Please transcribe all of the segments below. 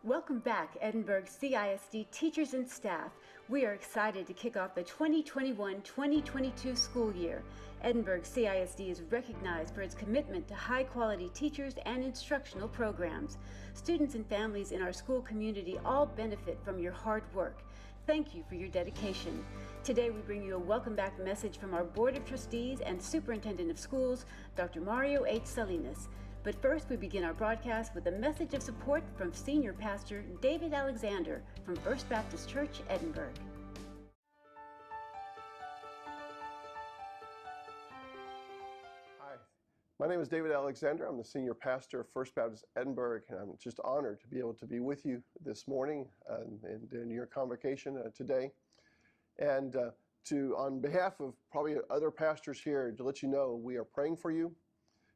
Welcome back, Edinburg CISD teachers and staff. We are excited to kick off the 2021-2022 school year. Edinburg CISD is recognized for its commitment to high-quality teachers and instructional programs. Students and families in our school community all benefit from your hard work. Thank you for your dedication. Today we bring you a welcome back message from our Board of Trustees and Superintendent of Schools, Dr. Mario H. Salinas. But first, we begin our broadcast with a message of support from Senior Pastor David Alexander from First Baptist Church, Edinburg. Hi, my name is David Alexander. I'm the Senior Pastor of First Baptist Edinburg, and I'm just honored to be able to be with you this morning and in your convocation today. And on behalf of probably other pastors here, to let you know, we are praying for you.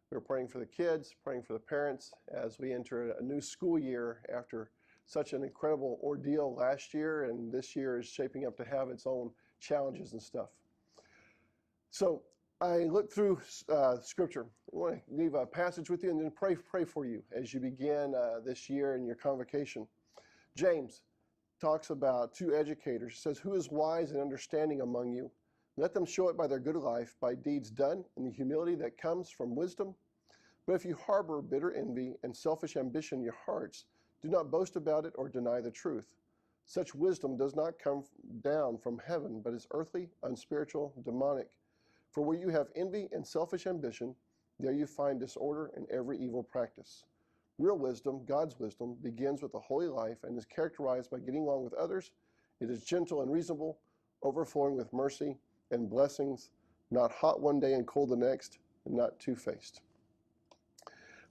We're praying for the kids, praying for the parents as we enter a new school year after such an incredible ordeal last year, and this year is shaping up to have its own challenges and stuff. So I looked through Scripture. I want to leave a passage with you and then pray for you as you begin this year in your convocation. James talks about two educators. He says, "Who is wise and understanding among you? Let them show it by their good life, by deeds done in the humility that comes from wisdom. But if you harbor bitter envy and selfish ambition in your hearts, do not boast about it or deny the truth. Such wisdom does not come down from heaven, but is earthly, unspiritual, demonic. For where you have envy and selfish ambition, there you find disorder and every evil practice. Real wisdom, God's wisdom, begins with a holy life and is characterized by getting along with others. It is gentle and reasonable, overflowing with mercy and blessings, not hot one day and cold the next, and not two-faced."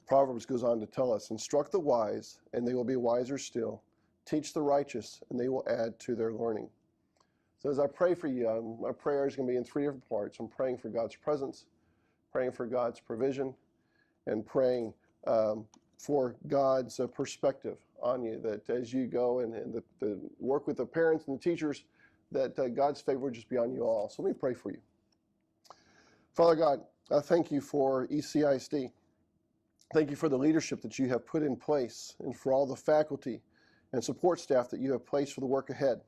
Proverbs goes on to tell us, "Instruct the wise, and they will be wiser still. Teach the righteous, and they will add to their learning." So as I pray for you, my prayer is going to be in three different parts. I'm praying for God's presence, praying for God's provision, and praying for God's perspective on you, that as you go and the work with the parents and the teachers, that God's favor would just be on you all. So let me pray for you. Father God, I thank you for ECISD. Thank you for the leadership that you have put in place and for all the faculty and support staff that you have placed for the work ahead.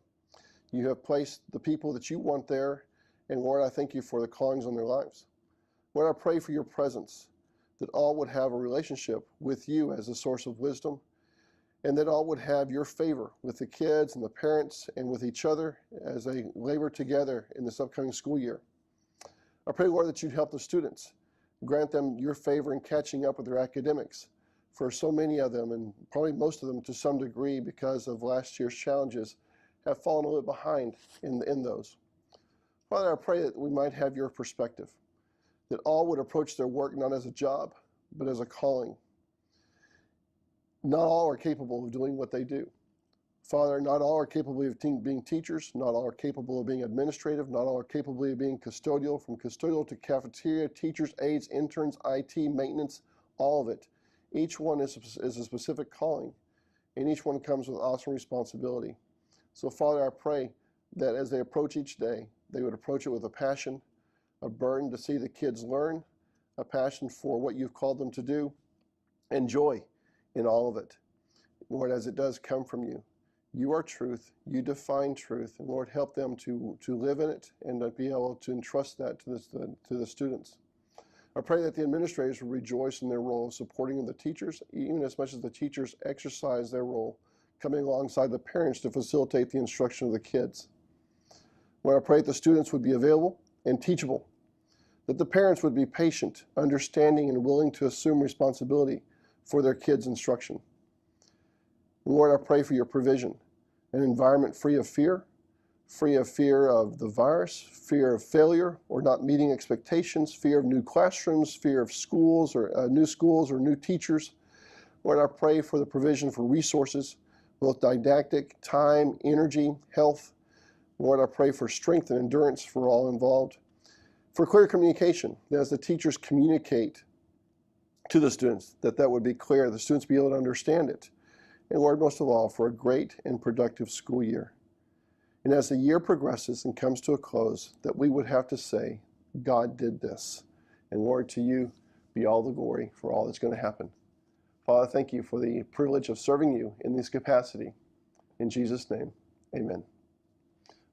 You have placed the people that you want there, and Lord, I thank you for the callings on their lives. Lord, I pray for your presence, that all would have a relationship with you as a source of wisdom, and that all would have your favor with the kids and the parents and with each other as they labor together in this upcoming school year. I pray, Lord, that you'd help the students, grant them your favor in catching up with their academics. For so many of them, and probably most of them to some degree because of last year's challenges, have fallen a little behind in those. Father, I pray that we might have your perspective, that all would approach their work not as a job, but as a calling. Not all are capable of doing what they do. Father, not all are capable of being teachers, not all are capable of being administrative, not all are capable of being custodial, from custodial to cafeteria, teachers, aides, interns, IT, maintenance, all of it. Each one is a specific calling, and each one comes with awesome responsibility. So Father, I pray that as they approach each day, they would approach it with a passion, a burden to see the kids learn, a passion for what you've called them to do, and joy in all of it. Lord, as it does come from you. You are truth, you define truth, and Lord, help them to live in it and to be able to entrust that to the students. I pray that the administrators will rejoice in their role of supporting the teachers, even as much as the teachers exercise their role, coming alongside the parents to facilitate the instruction of the kids. Lord, I pray that the students would be available and teachable, that the parents would be patient, understanding, and willing to assume responsibility for their kids' instruction. Lord, I pray for your provision, an environment free of fear of the virus, fear of failure or not meeting expectations, fear of new classrooms, fear of schools or new teachers. Lord, I pray for the provision for resources, both didactic, time, energy, health. Lord, I pray for strength and endurance for all involved, for clear communication, that as the teachers communicate to the students, that would be clear, the students be able to understand it. And Lord, most of all, for a great and productive school year. And as the year progresses and comes to a close, that we would have to say, God did this. And Lord, to you be all the glory for all that's going to happen. Father, thank you for the privilege of serving you in this capacity. In Jesus' name, amen.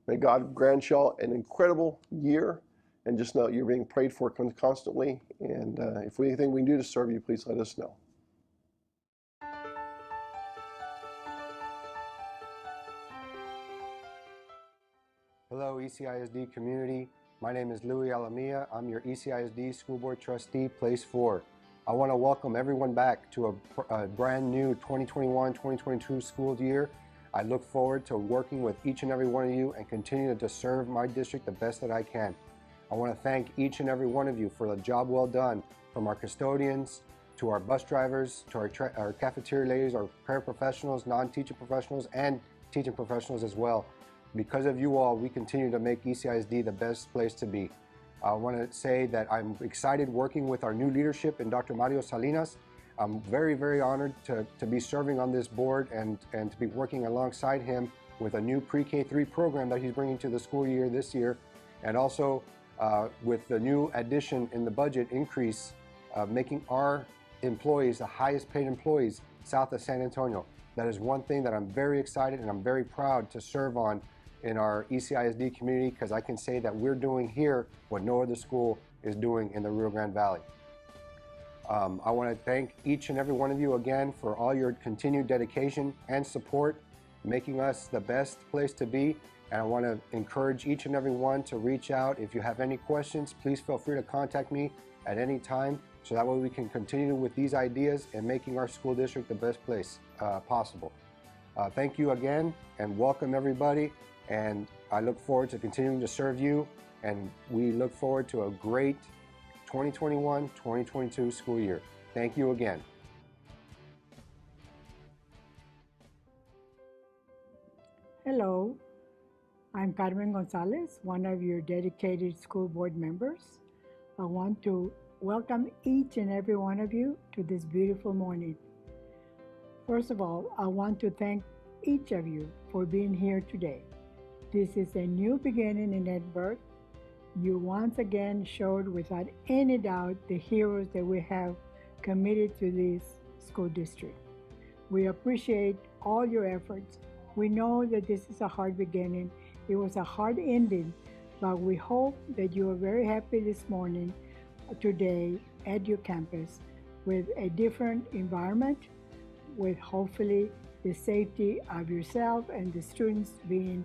May God grant y'all an incredible year, and just know you're being prayed for constantly. And if anything we can do to serve you, please let us know. Hello, ECISD community. My name is Louis Alamia. I'm your ECISD School Board Trustee, Place 4. I want to welcome everyone back to a brand new 2021-2022 school year. I look forward to working with each and every one of you and continuing to serve my district the best that I can. I want to thank each and every one of you for the job well done, from our custodians, to our bus drivers, to our cafeteria ladies, our paraprofessionals, non-teaching professionals, and teaching professionals as well. Because of you all, we continue to make ECISD the best place to be. I want to say that I'm excited working with our new leadership in Dr. Mario Salinas. I'm very, very honored to be serving on this board and to be working alongside him with a new pre-K3 program that he's bringing to the school year this year, and also with the new addition in the budget increase, making our employees the highest paid employees south of San Antonio. That is one thing that I'm very excited and I'm very proud to serve on in our ECISD community, because I can say that we're doing here what no other school is doing in the Rio Grande Valley. I want to thank each and every one of you again for all your continued dedication and support, making us the best place to be. And I want to encourage each and every one to reach out. If you have any questions, please feel free to contact me at any time, so that way we can continue with these ideas and making our school district the best place possible. Thank you again and welcome everybody. And I look forward to continuing to serve you, and we look forward to a great 2021-2022 school year. Thank you again. Hello, I'm Carmen Gonzalez, one of your dedicated school board members. I want to welcome each and every one of you to this beautiful morning. First of all, I want to thank each of you for being here today. This is a new beginning in Edinburg. You once again showed without any doubt the heroes that we have committed to this school district. We appreciate all your efforts. We know that this is a hard beginning. It was a hard ending, but we hope that you are very happy this morning, today at your campus, with a different environment, with hopefully the safety of yourself and the students being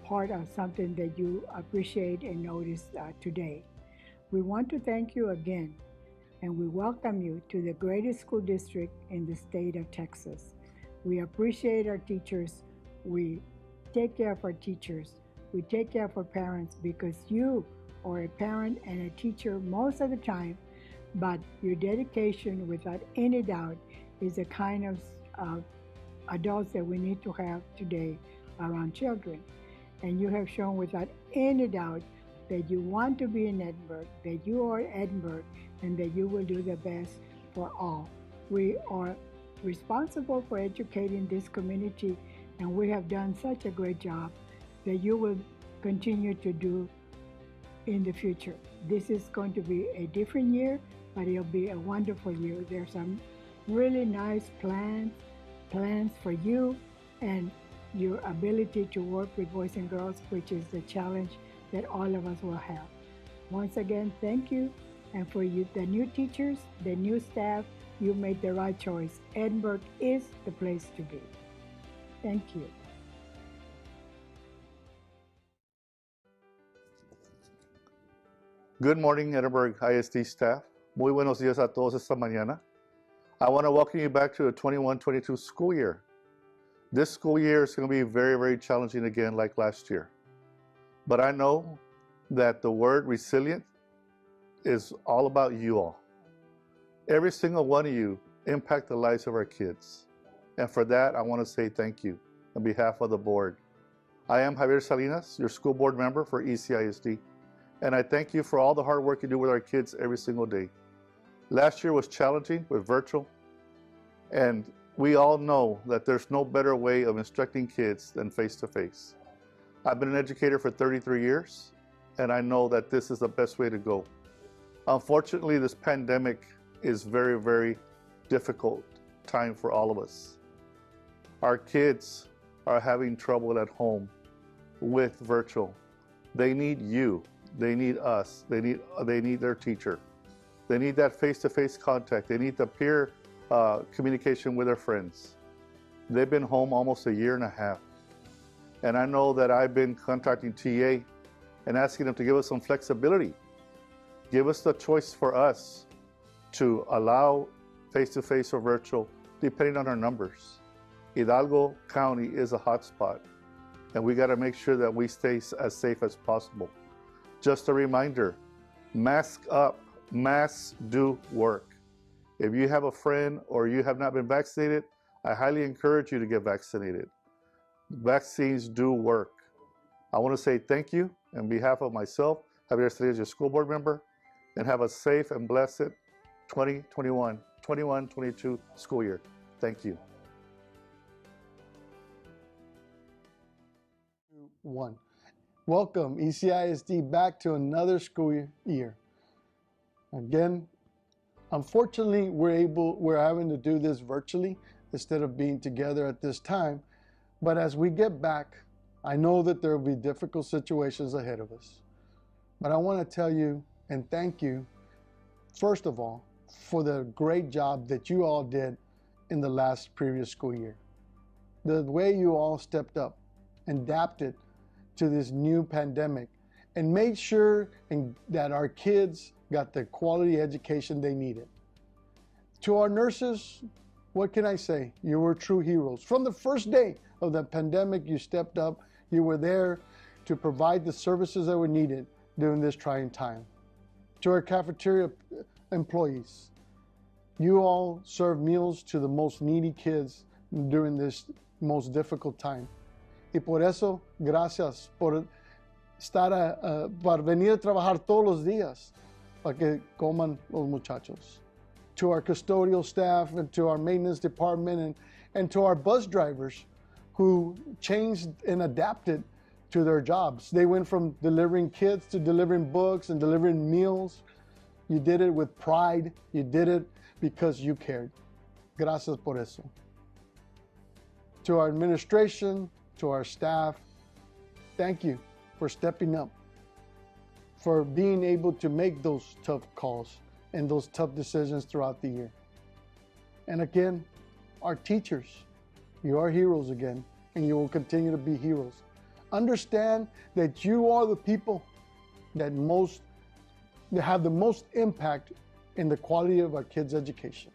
part of something that you appreciate and notice today. We want to thank you again, and we welcome you to the greatest school district in the state of Texas. We appreciate our teachers. We take care of our teachers. We take care of our parents, because you are a parent and a teacher most of the time, but your dedication, without any doubt, is the kind of adults that we need to have today around children. And you have shown without any doubt that you want to be in Edinburg, that you are Edinburg, and that you will do the best for all. We are responsible for educating this community, and we have done such a great job that you will continue to do in the future. This is going to be a different year, but it'll be a wonderful year. There's some really nice plans for you and your ability to work with boys and girls, which is the challenge that all of us will have. Once again, thank you. And for you, the new teachers, the new staff, you made the right choice. Edinburg is the place to be. Thank you. Good morning, Edinburg ISD staff. Muy buenos días a todos esta mañana. I want to welcome you back to the 21-22 school year. This school year is going to be very, very challenging again like last year. But I know that the word resilient is all about you all. Every single one of you impact the lives of our kids. And for that, I want to say thank you on behalf of the board. I am Javier Salinas, your school board member for ECISD. And I thank you for all the hard work you do with our kids every single day. Last year was challenging with virtual, and we all know that there's no better way of instructing kids than face-to-face. I've been an educator for 33 years, and I know that this is the best way to go. Unfortunately, this pandemic is very, very difficult time for all of us. Our kids are having trouble at home with virtual. They need you. They need us. They need their teacher. They need that face-to-face contact. They need the peer communication with their friends. They've been home almost a year and a half. And I know that I've been contacting TA and asking them to give us some flexibility. Give us the choice for us to allow face-to-face or virtual, depending on our numbers. Hidalgo County is a hotspot, and we got to make sure that we stay as safe as possible. Just a reminder, mask up, masks do work. If you have a friend or you have not been vaccinated, I highly encourage you to get vaccinated. Vaccines do work. I want to say thank you on behalf of myself, Javier Estrella, as your school board member, and have a safe and blessed 2021-22 school year. Thank you. One. Welcome ECISD back to another school year. Again, unfortunately, we're having to do this virtually instead of being together at this time. But as we get back, I know that there will be difficult situations ahead of us. But I want to tell you and thank you, first of all, for the great job that you all did in the previous school year. The way you all stepped up and adapted to this new pandemic and made sure that our kids got the quality education they needed. To our nurses, what can I say? You were true heroes. From the first day of the pandemic, you stepped up. You were there to provide the services that were needed during this trying time. To our cafeteria employees, you all served meals to the most needy kids during this most difficult time. Y por eso, gracias por por venir a trabajar todos los días para que coman los muchachos. To our custodial staff and to our maintenance department and to our bus drivers who changed and adapted to their jobs. They went from delivering kids to delivering books and delivering meals. You did it with pride. You did it because you cared. Gracias por eso. To our administration, to our staff, thank you for stepping up, for being able to make those tough calls and those tough decisions throughout the year. And again, our teachers, you are heroes again, and you will continue to be heroes. Understand that you are the people that have the most impact in the quality of our kids' education.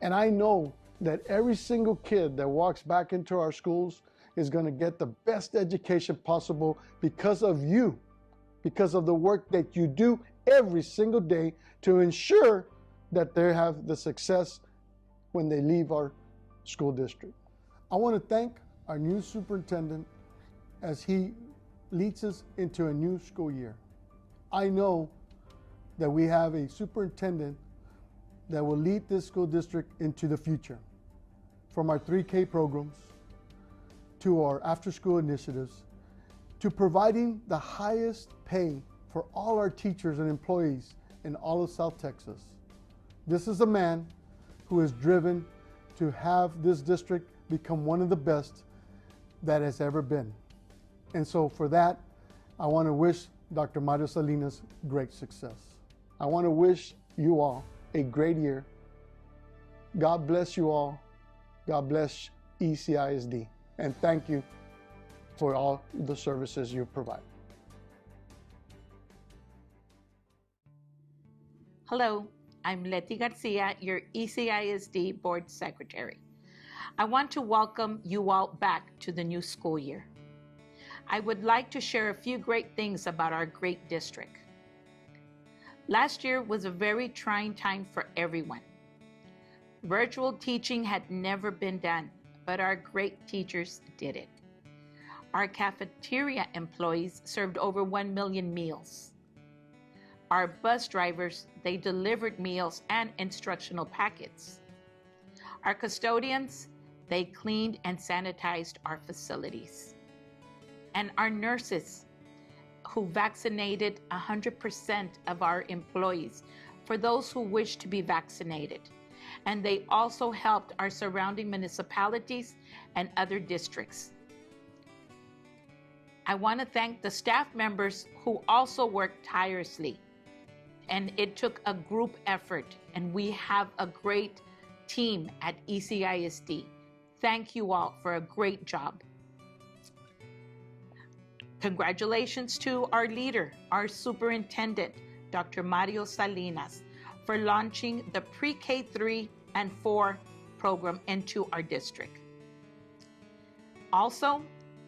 And I know that every single kid that walks back into our schools is going to get the best education possible because of you, because of the work that you do every single day to ensure that they have the success when they leave our school district. I want to thank our new superintendent as he leads us into a new school year. I know that we have a superintendent that will lead this school district into the future. From our 3K programs, to our after-school initiatives, to providing the highest pay for all our teachers and employees in all of South Texas. This is a man who is driven to have this district become one of the best that has ever been. And so for that, I want to wish Dr. Mario Salinas great success. I want to wish you all a great year. God bless you all. God bless ECISD. And thank you for all the services you provide. Hello, I'm Leti Garcia, your ECISD Board Secretary. I want to welcome you all back to the new school year. I would like to share a few great things about our great district. Last year was a very trying time for everyone. Virtual teaching had never been done, but our great teachers did it. Our cafeteria employees served over 1 million meals. Our bus drivers, they delivered meals and instructional packets. Our custodians, they cleaned and sanitized our facilities. And our nurses, who vaccinated 100% of our employees for those who wish to be vaccinated. and they also helped our surrounding municipalities and other districts. I want to thank the staff members who also worked tirelessly, and it took a group effort, and we have a great team at ECISD. Thank you all for a great job. Congratulations to our leader, our superintendent, Dr. Mario Salinas, for launching the pre-K 3 and 4 program into our district. Also,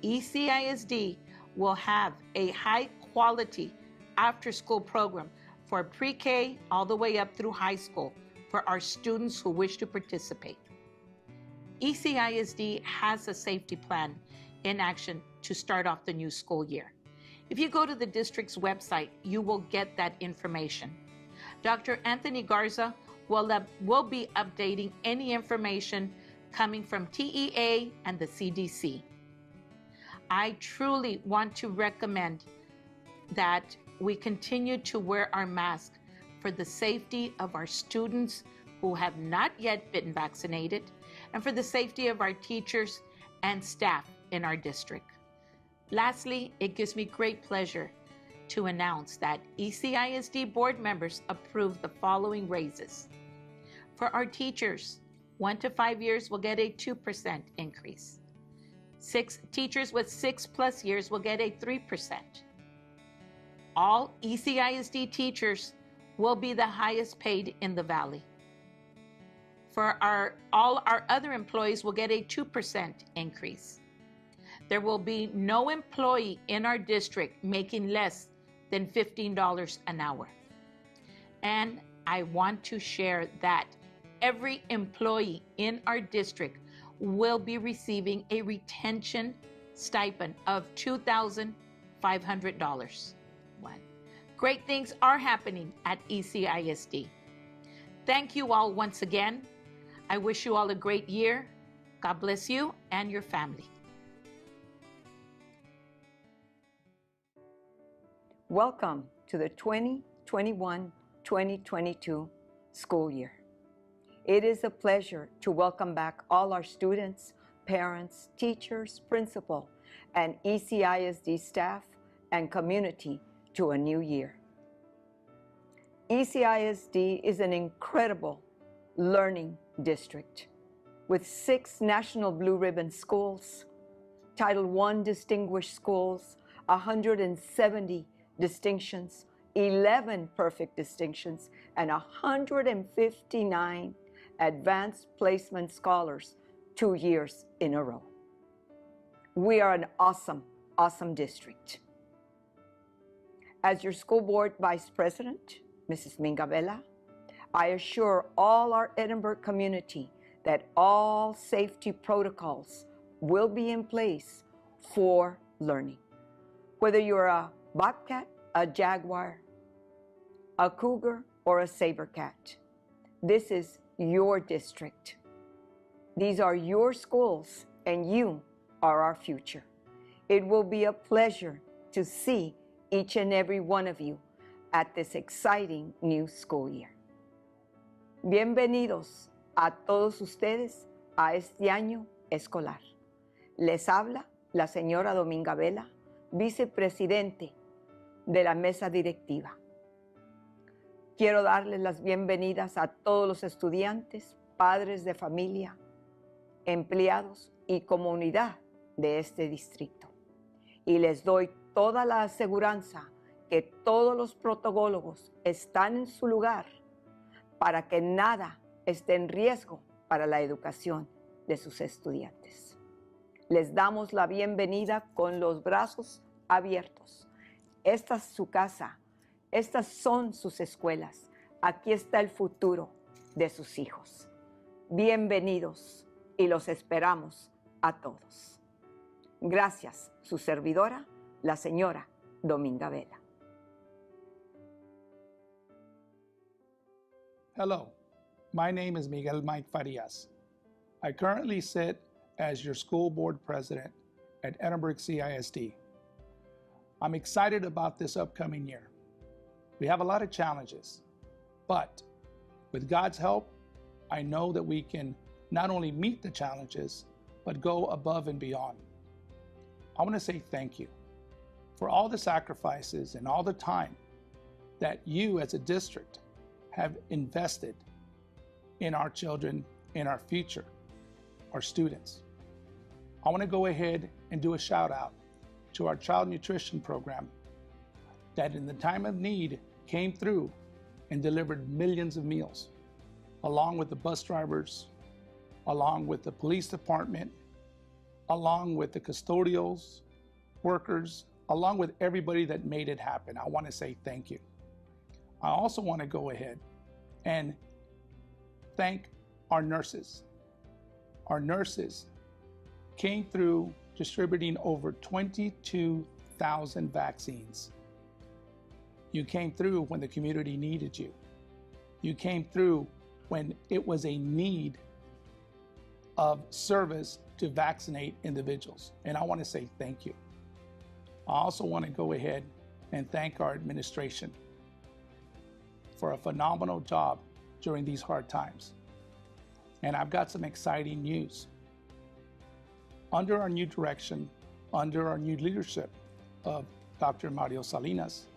ECISD will have a high-quality after-school program for pre-K all the way up through high school for our students who wish to participate. ECISD has a safety plan in action to start off the new school year. If you go to the district's website, you will get that information. Dr. Anthony Garza will be updating any information coming from TEA and the CDC. I truly want to recommend that we continue to wear our mask for the safety of our students who have not yet been vaccinated, and for the safety of our teachers and staff in our district. Lastly, it gives me great pleasure to announce that ECISD board members approved the following raises. For our teachers, 1 to 5 years will get a 2% increase. Teachers with 6+ years will get a 3%. All ECISD teachers will be the highest paid in the Valley. For all our other employees will get a 2% increase. There will be no employee in our district making less than $15 an hour. And I want to share that every employee in our district will be receiving a retention stipend of $2,500. Great things are happening at ECISD. Thank you all once again. I wish you all a great year. God bless you and your family. Welcome to the 2021-2022 school year. It is a pleasure to welcome back all our students, parents, teachers, principal, and ECISD staff and community to a new year. ECISD is an incredible learning district with 6 National Blue Ribbon schools, Title I distinguished schools, 170 distinctions, 11 perfect distinctions, and 159 advanced placement scholars 2 years in a row. We are an awesome, awesome district. As your school board vice president, Mrs. Mingabella, I assure all our Edinburg community that all safety protocols will be in place for learning. Whether you're a bobcat, a jaguar, a cougar, or a saber cat, this is your district. These are your schools, and you are our future. It will be a pleasure to see each and every one of you at this exciting new school year. Bienvenidos a todos ustedes a este año escolar. Les habla la señora Dominga Vela, vicepresidente de la mesa directiva. Quiero darles las bienvenidas a todos los estudiantes, padres de familia, empleados y comunidad de este distrito. Y les doy toda la aseguranza que todos los protocólogos están en su lugar para que nada esté en riesgo para la educación de sus estudiantes. Les damos la bienvenida con los brazos abiertos. Esta es su casa, estas son sus escuelas. Aquí está el futuro de sus hijos. Bienvenidos y los esperamos a todos. Gracias, su servidora, la señora Dominga Vela. Hello, my name is Miguel Mike Farias. I currently sit as your school board president at Edinburg CISD. I'm excited about this upcoming year. We have a lot of challenges, but with God's help, I know that we can not only meet the challenges, but go above and beyond. I want to say thank you for all the sacrifices and all the time that you as a district have invested in our children, in our future, our students. I want to go ahead and do a shout out to our child nutrition program that in the time of need came through and delivered millions of meals, along with the bus drivers, along with the police department, along with the custodials, workers, along with everybody that made it happen. I want to say thank you. I also want to go ahead and thank our nurses. Our nurses came through distributing over 22,000 vaccines. You came through when the community needed you. You came through when it was a need of service to vaccinate individuals. And I want to say thank you. I also want to go ahead and thank our administration for a phenomenal job during these hard times. And I've got some exciting news. Under our new direction, under our new leadership of Dr. Mario Salinas,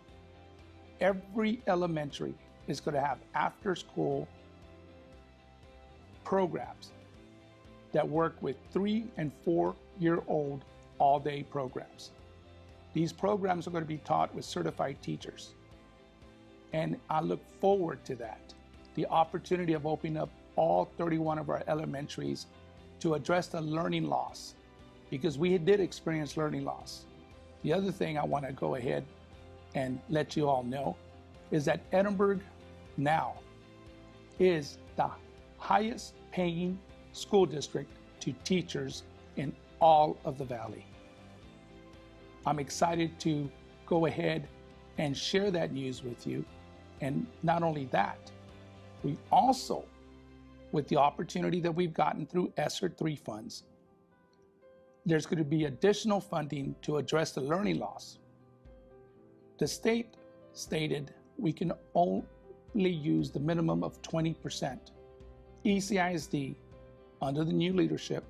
every elementary is going to have after-school programs that work with 3- and 4-year-old all-day programs. These programs are going to be taught with certified teachers. And I look forward to that, the opportunity of opening up all 31 of our elementaries to address the learning loss, because we did experience learning loss. The other thing I want to go ahead and let you all know is that Edinburg now is the highest paying school district to teachers in all of the valley. I'm excited to go ahead and share that news with you. And not only that, we also, with the opportunity that we've gotten through ESSER 3 funds, there's going to be additional funding to address the learning loss. The state stated we can only use the minimum of 20%. ECISD, under the new leadership,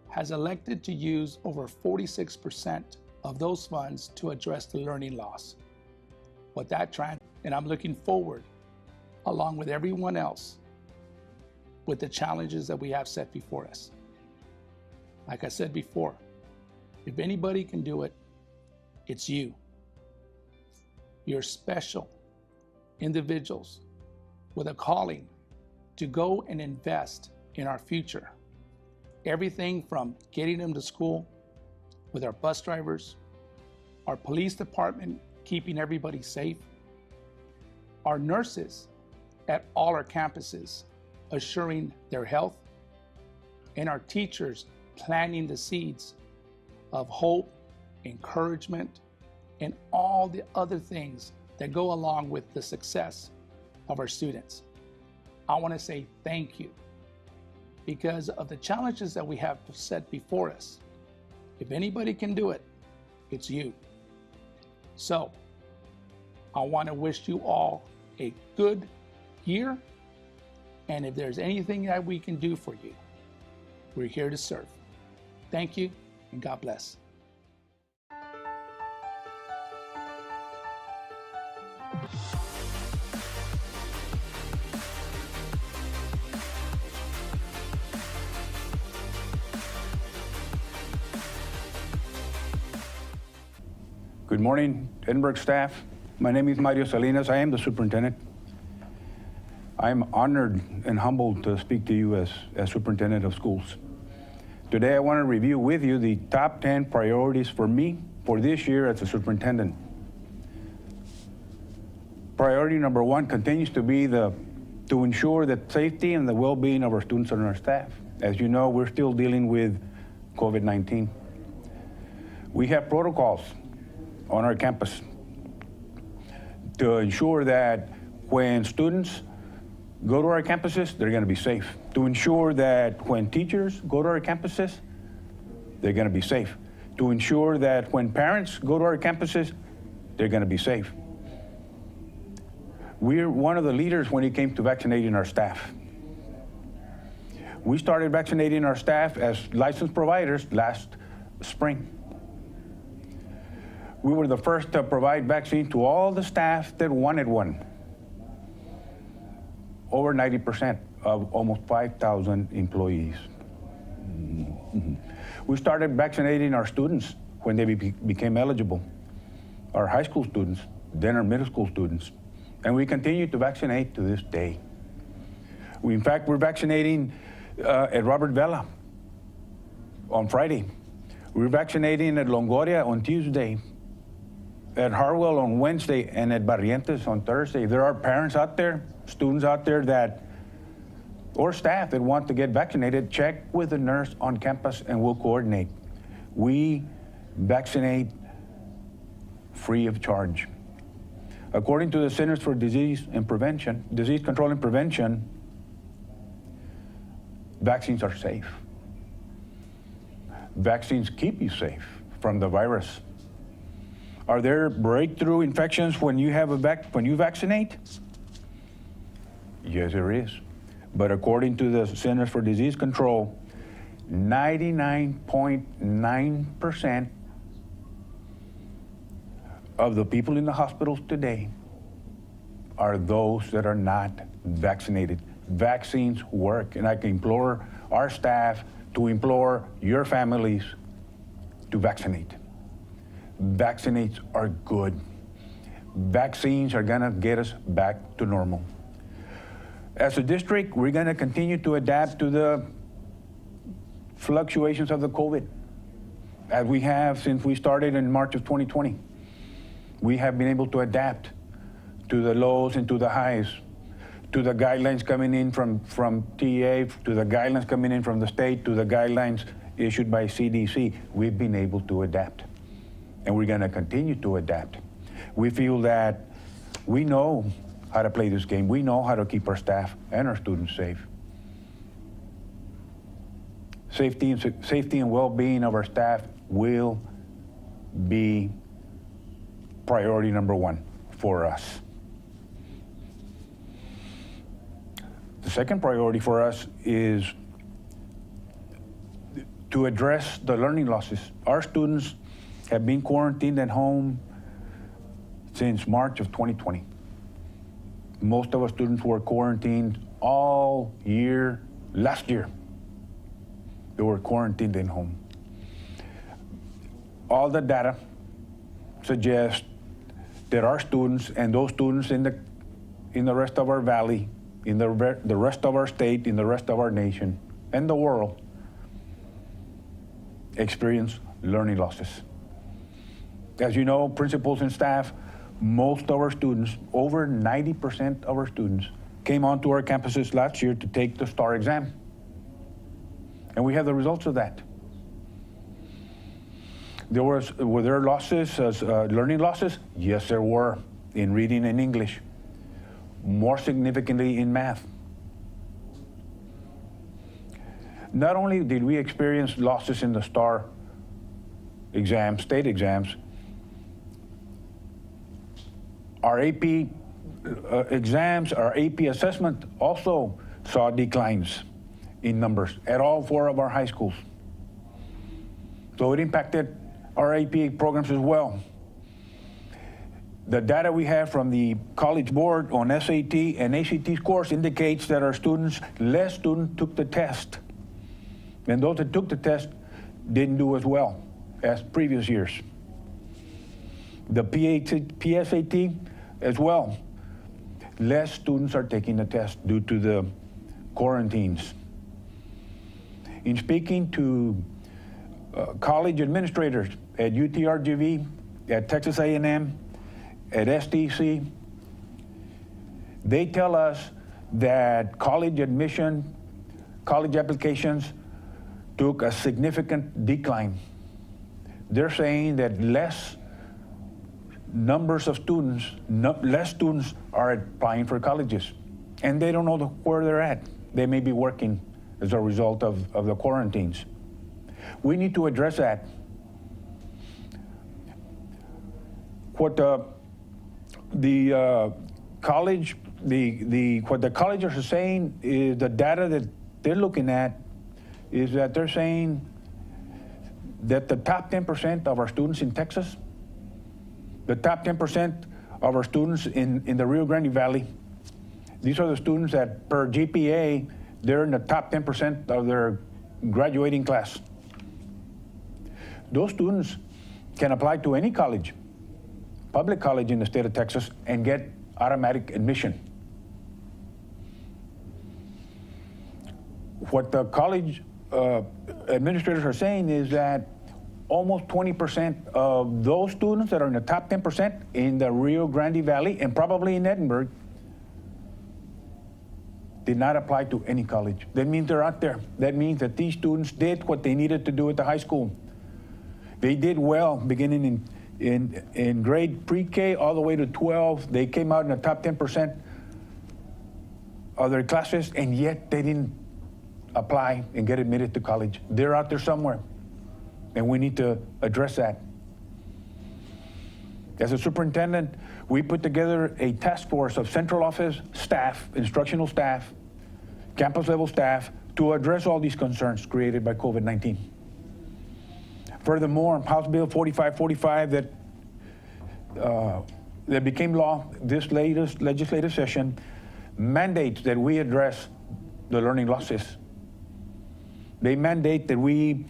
has elected to use over 46% of those funds to address the learning loss. What that trend, and I'm looking forward, along with everyone else, with the challenges that we have set before us. Like I said before, if anybody can do it, it's you. You're special individuals with a calling to go and invest in our future. Everything from getting them to school with our bus drivers, our police department keeping everybody safe, our nurses at all our campuses assuring their health, and our teachers planting the seeds of hope, encouragement, and all the other things that go along with the success of our students. I want to say thank you because of the challenges that we have set before us. If anybody can do it, it's you. So I want to wish you all a good year. And if there's anything that we can do for you, we're here to serve. Thank you, and God bless. Good morning, Edinburg staff. My name is Mario Salinas. I am the superintendent. I'm honored and humbled to speak to you as superintendent of schools. Today, I want to review with you the top 10 priorities for me for this year as a superintendent. Priority number 1 continues to be to ensure the safety and the well-being of our students and our staff. As you know, we're still dealing with COVID-19. We have protocols on our campus to ensure that when students go to our campuses, they're going to be safe. To ensure that when teachers go to our campuses, they're going to be safe. To ensure that when parents go to our campuses, they're going to be safe. We're one of the leaders when it came to vaccinating our staff. We started vaccinating our staff as licensed providers last spring. We were the first to provide vaccine to all the staff that wanted one. Over 90% of almost 5,000 employees. We started vaccinating our students when they became eligible, our high school students, then our middle school students, and we continue to vaccinate to this day. In fact, we're vaccinating at Robert Vela on Friday. We're vaccinating at Longoria on Tuesday, at Harwell on Wednesday, and at Barrientos on Thursday. There are parents out there, students out there that, or staff that want to get vaccinated. Check with the nurse on campus and we'll coordinate. We vaccinate free of charge. According to the Centers for Disease Control and Prevention, vaccines are safe. Vaccines keep you safe from the virus. Are there breakthrough infections when you vaccinate? Yes, there is. But according to the Centers for Disease Control, 99.9% of the people in the hospitals today are those that are not vaccinated. Vaccines work, and I can implore our staff to implore your families to vaccinate. Vaccinates are good. Vaccines are gonna get us back to normal. As a district, we're gonna continue to adapt to the fluctuations of the COVID, as we have since we started in March of 2020. We have been able to adapt to the lows and to the highs, to the guidelines coming in from TA, to the guidelines coming in from the state, to the guidelines issued by CDC. We've been able to adapt, and we're gonna continue to adapt. We feel that we know how to play this game. We know how to keep our staff and our students safe. Safety and well-being of our staff will be priority number one for us. The second priority for us is to address the learning losses. Our students have been quarantined at home since March of 2020. Most of our students were quarantined all year, last year. They were quarantined at home. All the data suggests that our students and those students in the rest of our valley, in the rest of our state, in the rest of our nation, and the world, experience learning losses. As you know, principals and staff, most of our students, over 90% of our students, came onto our campuses last year to take the STAR exam. And we have the results of that. Were there losses, learning losses? Yes, there were, in reading and English. More significantly in math. Not only did we experience losses in the STAR exams, state exams, our AP exams, our AP assessment also saw declines in numbers at all 4 of our high schools. So it impacted our AP programs as well. The data we have from the College Board on SAT and ACT scores indicates that our students, less students took the test. And those that took the test didn't do as well as previous years. The PSAT as well. Less students are taking the test due to the quarantines. In speaking to college administrators at UTRGV, at Texas A&M, at SDC, they tell us that college applications took a significant decline. They're saying that less numbers of students, less students are applying for colleges, and they don't know where they're at. They may be working as a result of the quarantines. We need to address that. What the colleges are saying is the data that they're looking at is that they're saying that the top 10% of our students in Texas, the top 10% of our students in the Rio Grande Valley, these are the students that per GPA, they're in the top 10% of their graduating class. Those students can apply to any college, public college in the state of Texas, and get automatic admission. What the college administrators are saying is that almost 20% of those students that are in the top 10% in the Rio Grande Valley and probably in Edinburg did not apply to any college. That means they're out there. That means that these students did what they needed to do at the high school. They did well beginning in grade pre-K all the way to 12. They came out in the top 10% of their classes, and yet they didn't apply and get admitted to college. They're out there somewhere, and we need to address that. As a superintendent, we put together a task force of central office staff, instructional staff, campus level staff, to address all these concerns created by COVID-19. Furthermore, House Bill 4545 that became law this latest legislative session mandates that we address the learning losses. They mandate that we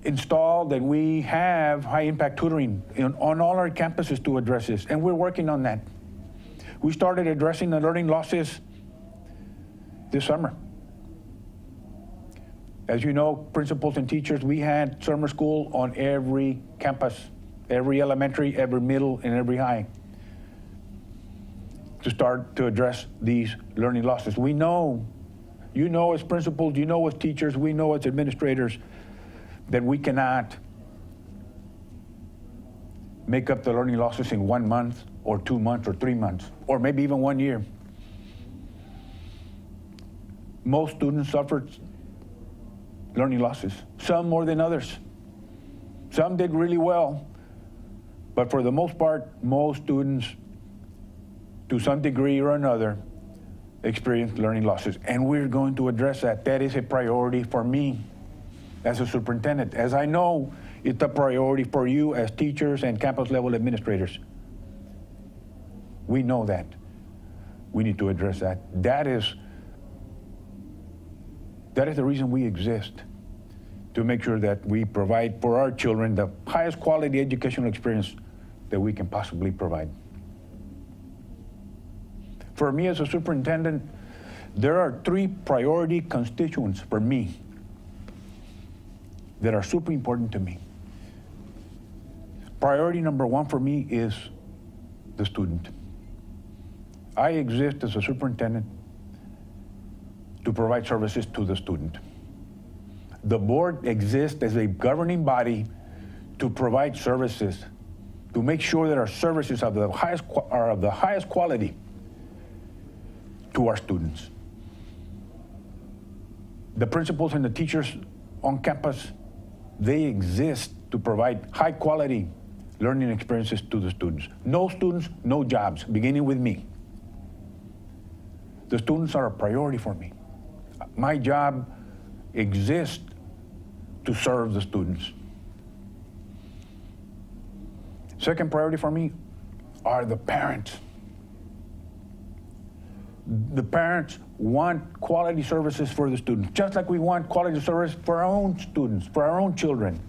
install, that we have high-impact tutoring on all our campuses to address this, and we're working on that. We started addressing the learning losses this summer. As you know, principals and teachers, we had summer school on every campus, every elementary, every middle, and every high, to start to address these learning losses. We know, you know as principals, you know as teachers, we know as administrators, that we cannot make up the learning losses in 1 month or 2 months or 3 months, or maybe even 1 year. Most students suffered learning losses, some more than others. Some did really well, but for the most part, most students, to some degree or another, experienced learning losses, and we're going to address that. That is a priority for me as a superintendent, as I know it's a priority for you as teachers and campus level administrators. We know that. We need to address that. That is the reason we exist, to make sure that we provide for our children the highest quality educational experience that we can possibly provide. For me as a superintendent, there are 3 priority constituents for me that are super important to me. Priority number 1 for me is the student. I exist as a superintendent to provide services to the student. The board exists as a governing body to provide services, to make sure that our services are of the highest quality to our students. The principals and the teachers on campus, they exist to provide high quality learning experiences to the students. No students, no jobs, beginning with me. The students are a priority for me. My job exists to serve the students. Second priority for me are the parents. The parents want quality services for the students, just like we want quality service for our own students, for our own children.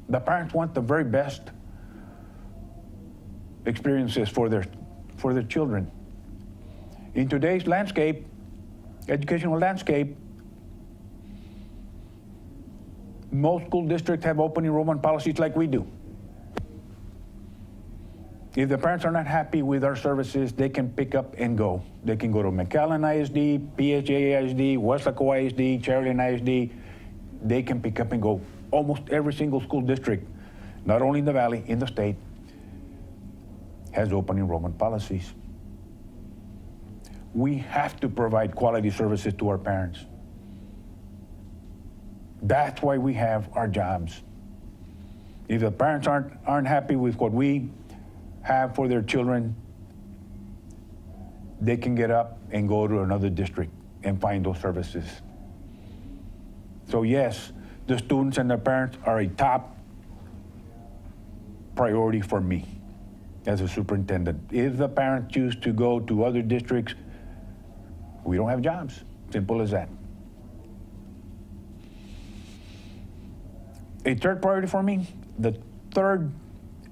The parents want the very best experiences for their children. In today's landscape, educational landscape, most school districts have open enrollment policies like we do. If the parents are not happy with our services, they can pick up and go. They can go to McAllen ISD, PHA ISD, Westlake ISD, Cherokee ISD. They can pick up and go. Almost every single school district, not only in the valley, in the state, has open enrollment policies. We have to provide quality services to our parents. That's why we have our jobs. If the parents aren't happy with what we have for their children, they can get up and go to another district and find those services. So yes, the students and their parents are a top priority for me as a superintendent. If the parents choose to go to other districts, we don't have jobs. Simple as that. A third priority for me, the third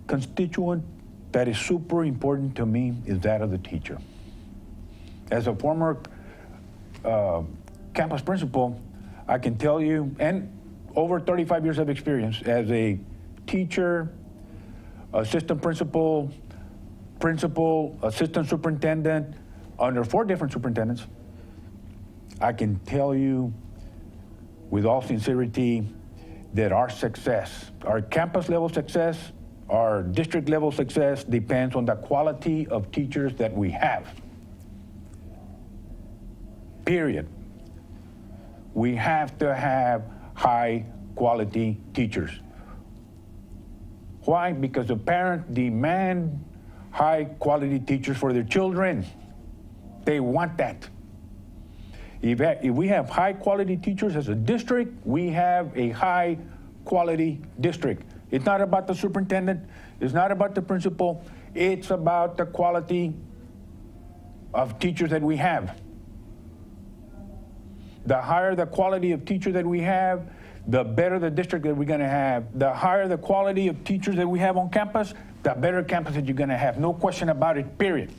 constituent that is super important to me is that of the teacher. As a former campus principal, I can tell you, and over 35 years of experience as a teacher, assistant principal, assistant superintendent, under 4 different superintendents, I can tell you with all sincerity that our success, our campus level success, our district level success depends on the quality of teachers that we have. Period. We have to have high quality teachers. Why? Because the parents demand high quality teachers for their children. They want that. If we have high quality teachers as a district, we have a high quality district. It's not about the superintendent, it's not about the principal, it's about the quality of teachers that we have. The higher the quality of teachers that we have, the better the district that we're going to have. The higher the quality of teachers that we have on campus, the better campus that you're going to have. No question about it, period.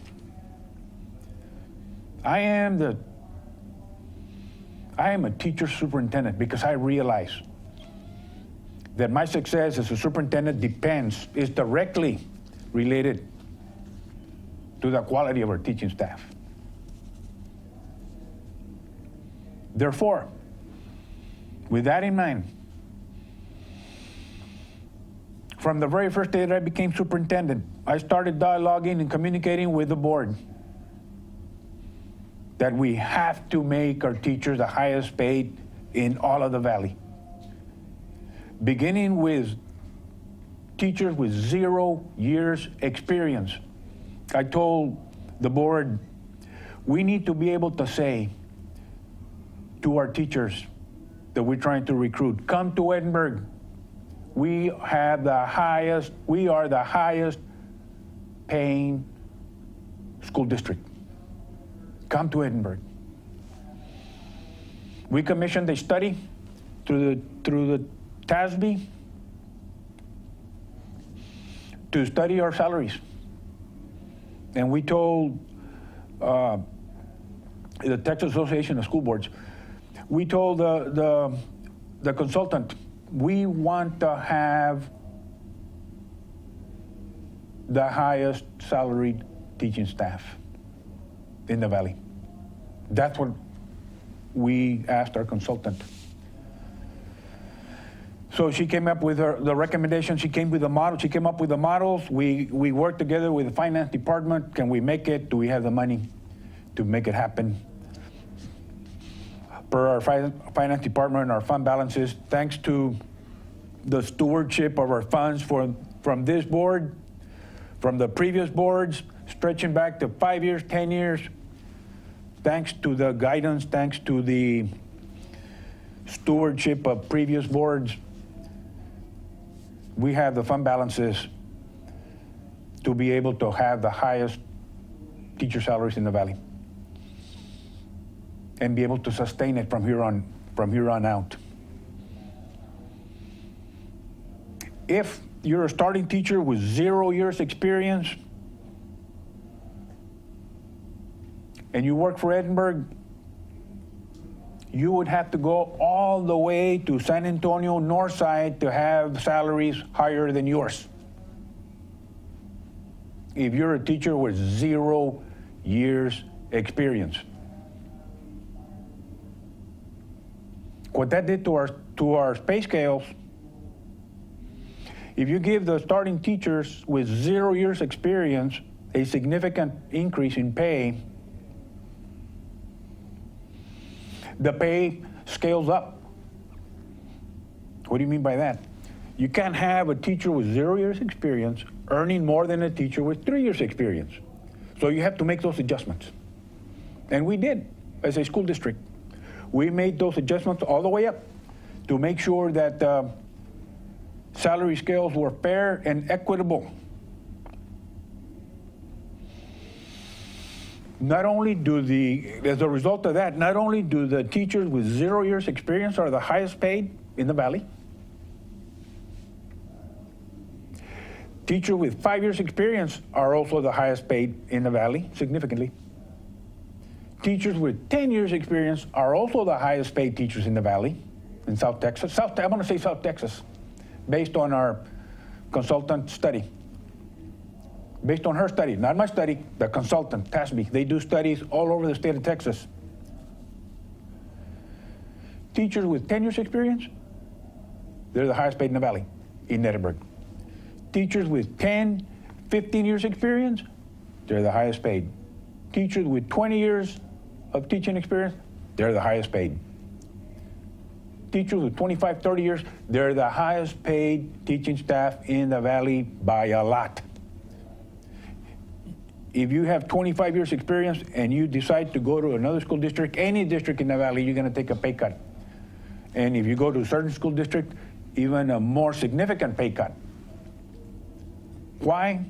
I am a teacher superintendent because I realize that my success as a superintendent is directly related to the quality of our teaching staff. Therefore, with that in mind, from the very first day that I became superintendent, I started dialoguing and communicating with the board that we have to make our teachers the highest paid in all of the valley. Beginning with teachers with 0 years experience. I told the board, we need to be able to say to our teachers that we're trying to recruit, come to Edinburg. We are the highest paying school district. Come to Edinburg. We commissioned a study through the CISD to study our salaries. And we told the Texas Association of School Boards, we told the consultant, we want to have the highest salaried teaching staff in the valley. That's what we asked our consultant. So she came up with the recommendation. She came with the model. She came up with the models. We worked together with the finance department. Can we make it? Do we have the money to make it happen? Per our finance department and our fund balances, thanks to the stewardship of our funds from this board, from the previous boards, stretching back to 5 years, 10 years, thanks to the guidance, thanks to the stewardship of previous boards, we have the fund balances to be able to have the highest teacher salaries in the valley and be able to sustain it from here on out. If you're a starting teacher with 0 years experience and you work for Edinburg, you would have to go all the way to San Antonio Northside to have salaries higher than yours. If you're a teacher with 0 years experience. What that did to our pay scales, if you give the starting teachers with 0 years experience a significant increase in pay, the pay scales up. What do you mean by that? You can't have a teacher with 0 years experience earning more than a teacher with 3 years experience. So you have to make those adjustments. And we did. as a school district. We made those adjustments all the way up to make sure that salary scales were fair and equitable. Not only as a result of that, not only do the teachers with 0 years experience are the highest paid in the Valley, teachers with 5 years experience are also the highest paid in the Valley, significantly. Teachers with 10 years experience are also the highest paid teachers in the Valley, in South Texas. I want to say South Texas, based on our consultant study. Based on her study, not my study, the consultant, TASB. They do studies all over the state of Texas. Teachers with 10 years experience, they're the highest paid in the Valley, in Edinburg. Teachers with 10, 15 years experience, they're the highest paid. Teachers with 20 years of teaching experience, they're the highest paid. Teachers with 25, 30 years, they're the highest paid teaching staff in the Valley by a lot. If you have 25 years experience and you decide to go to another school district, any district in the Valley, you're going to take a pay cut. And if you go to a certain school district, even a more significant pay cut. Why?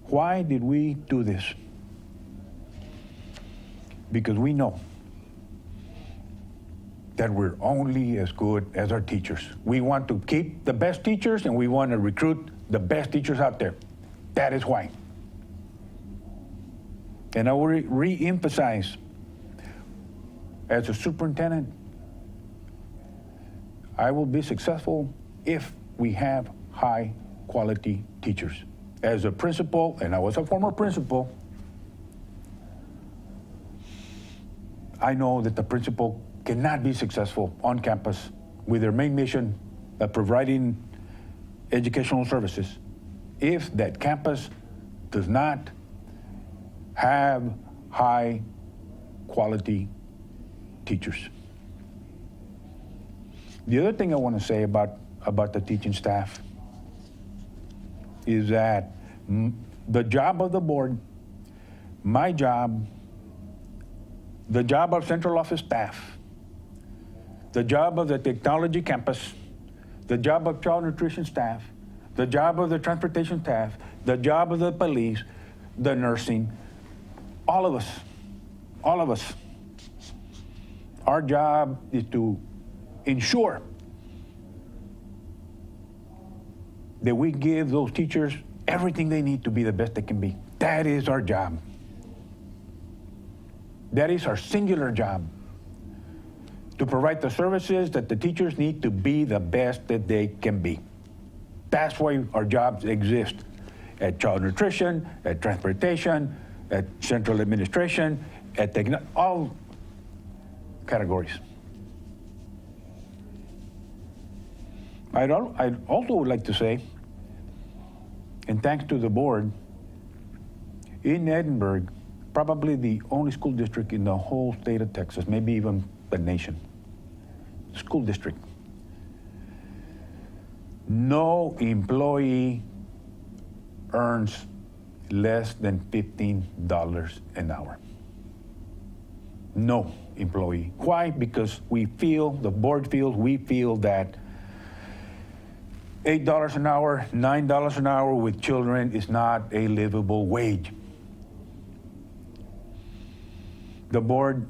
Why did we do this? Because we know that we're only as good as our teachers. We want to keep the best teachers and we want to recruit the best teachers out there. That is why. And I will re-emphasize, as a superintendent, I will be successful if we have high quality teachers. As a principal, and I was a former principal, I know that the principal cannot be successful on campus with their main mission of providing educational services if that campus does not have high quality teachers. The other thing I want to say about the teaching staff is that the job of the board, my job, the job of central office staff, the job of the technology campus, the job of child nutrition staff, the job of the transportation staff, the job of the police, the nursing, all of us. Our job is to ensure that we give those teachers everything they need to be the best they can be. That is our job. That is our singular job, to provide the services that the teachers need to be the best that they can be. That's why our jobs exist at child nutrition, at transportation, at central administration, at all categories. I'd also would like to say, and thanks to the board, in Edinburg, probably the only school district in the whole state of Texas, maybe even the nation, school district, no employee earns less than $15 an hour. No employee. Why? Because we feel, the board feels, we feel that $8 an hour, $9 an hour with children is not a livable wage. The board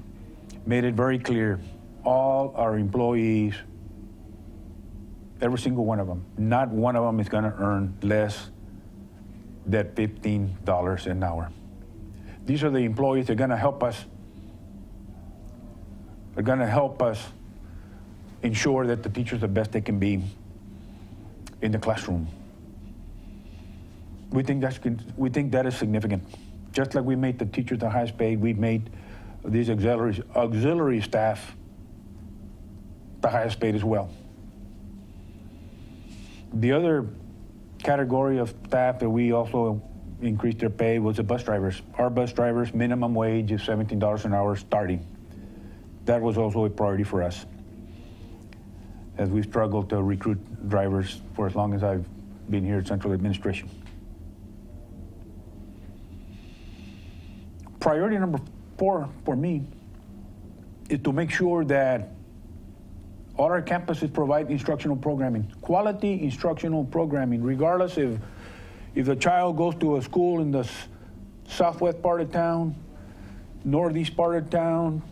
made it very clear, all our employees, every single one of them, not one of them is going to earn less than $15 an hour. These are the employees that are going to help us. They're going to help us ensure that the teachers are the best they can be in the classroom. We think that is significant. Just like we made the teachers the highest paid, we made these auxiliary staff the highest paid as well. The other category of staff that we also increased their pay was the bus drivers. Our bus drivers' minimum wage is $17 an hour starting. That was also a priority for us, as we struggled to recruit drivers for as long as I've been here at Central Administration. Priority for me is to make sure that all our campuses provide instructional programming, quality instructional programming, regardless if the child goes to a school in the southwest part of town, northeast part of town,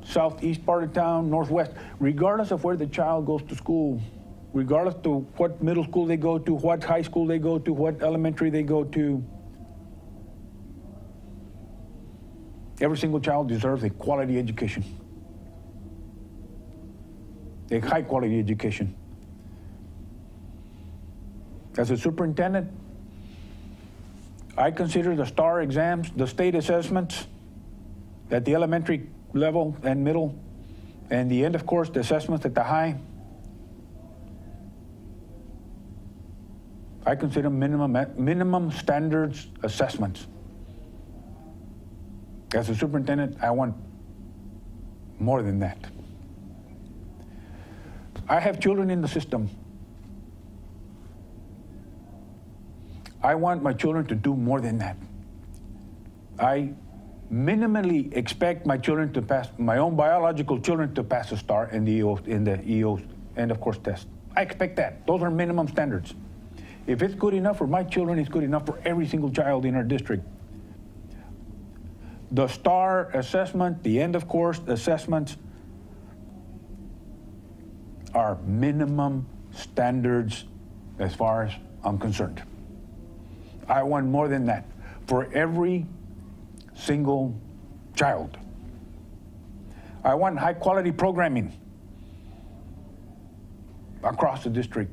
southeast part of town, northwest, regardless of where the child goes to school, regardless to what middle school they go to, what high school they go to, what elementary they go to, every single child deserves a quality education, a high quality education. As a superintendent, I consider the STAR exams, the state assessments at the elementary level and middle, and the end of course, the assessments at the high, I consider minimum standards assessments. As a superintendent, I want more than that. I have children in the system. I want my children to do more than that. I minimally expect my children to pass, my own biological children to pass a STAR in the EO's end of course test. I expect that. Those are minimum standards. If it's good enough for my children, it's good enough for every single child in our district. The STAR assessment, the end of course assessments are minimum standards as far as I'm concerned. I want more than that for every single child. I want high quality programming across the district,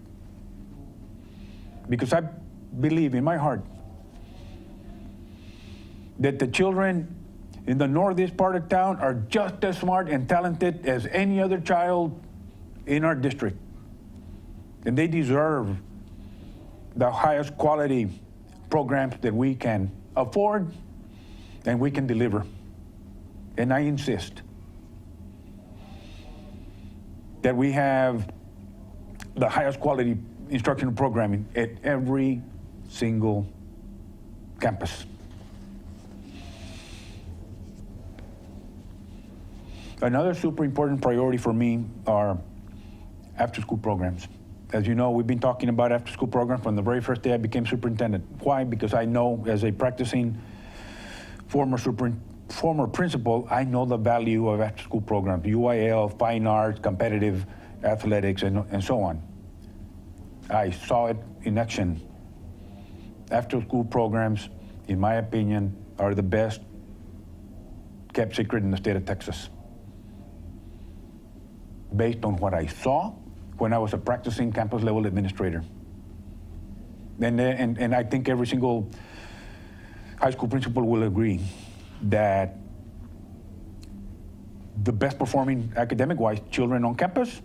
because I believe in my heart that the children in the northeast part of town are just as smart and talented as any other child in our district. And they deserve the highest quality programs that we can afford and we can deliver. And I insist that we have the highest quality instructional programming at every single campus. Another super important priority for me are after-school programs. As you know, we've been talking about after-school programs from the very first day I became superintendent. Why? Because I know, as a practicing former principal, I know the value of after-school programs, UIL, fine arts, competitive athletics, and so on. I saw it in action. After-school programs, in my opinion, are the best kept secret in the state of Texas, based on what I saw when I was a practicing campus-level administrator. And I think every single high school principal will agree that the best performing academic-wise children on campus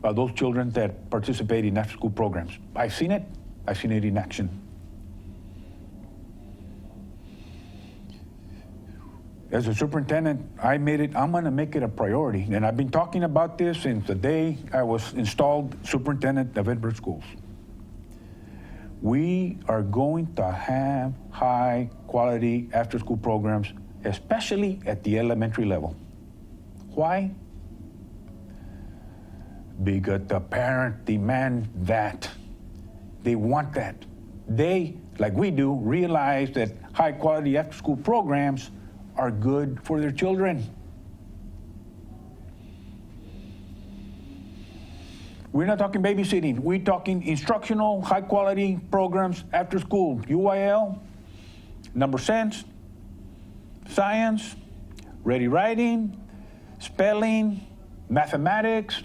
are those children that participate in after-school programs. I've seen it in action. As a superintendent, I'm gonna make it a priority, and I've been talking about this since the day I was installed superintendent of Edinburg schools. We are going to have high quality after-school programs, especially at the elementary level. Why? Because the parents demand that. They want that. They, like we do, realize that high quality after-school programs are good for their children. We're not talking babysitting. We're talking instructional, high-quality programs after school. UIL, number sense, science, ready writing, spelling, mathematics,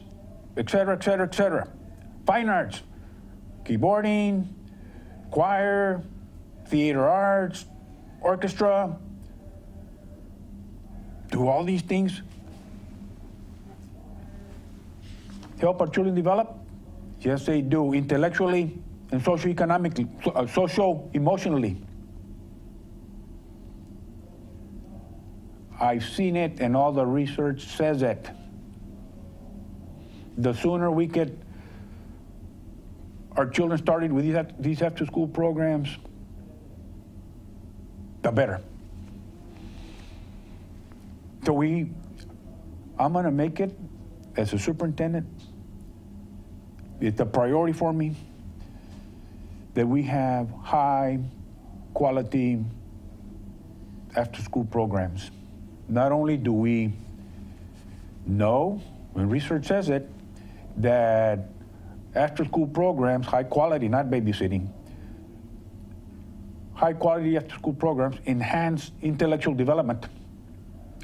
etc., etc., etc. Fine arts, keyboarding, choir, theater arts, orchestra. Do all these things help our children develop? Yes, they do, intellectually and socioeconomically, socio-emotionally. I've seen it, and all the research says it. The sooner we get our children started with these after-school programs, the better. So I'm gonna make it as a superintendent. It's a priority for me that we have high quality after-school programs. Not only do we know, and research says it, that after-school programs, high quality, not babysitting, high quality after-school programs enhance intellectual development.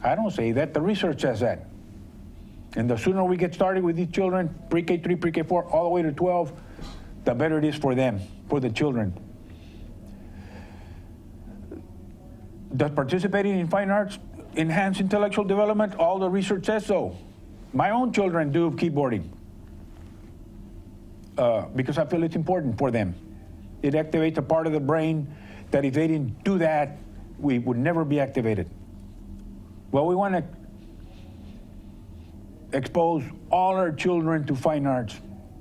I don't say that, the research says that. And the sooner we get started with these children, pre-K3, pre-K4, all the way to 12, the better it is for them, for the children. Does participating in fine arts enhance intellectual development? All the research says so. My own children do keyboarding because I feel it's important for them. It activates a part of the brain that if they didn't do that, we would never be activated. Well, we want to expose all our children to fine arts,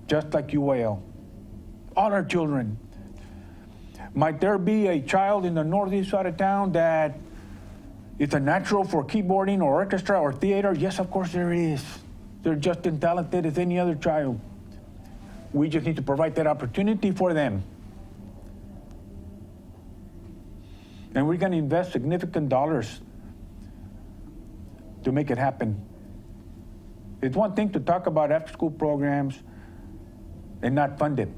just like UAL. All our children. Might there be a child in the northeast side of town that is a natural for keyboarding or orchestra or theater? Yes, of course there is. They're just as talented as any other child. We just need to provide that opportunity for them. And we're going to invest significant dollars to make it happen. It's one thing to talk about after-school programs and not fund it.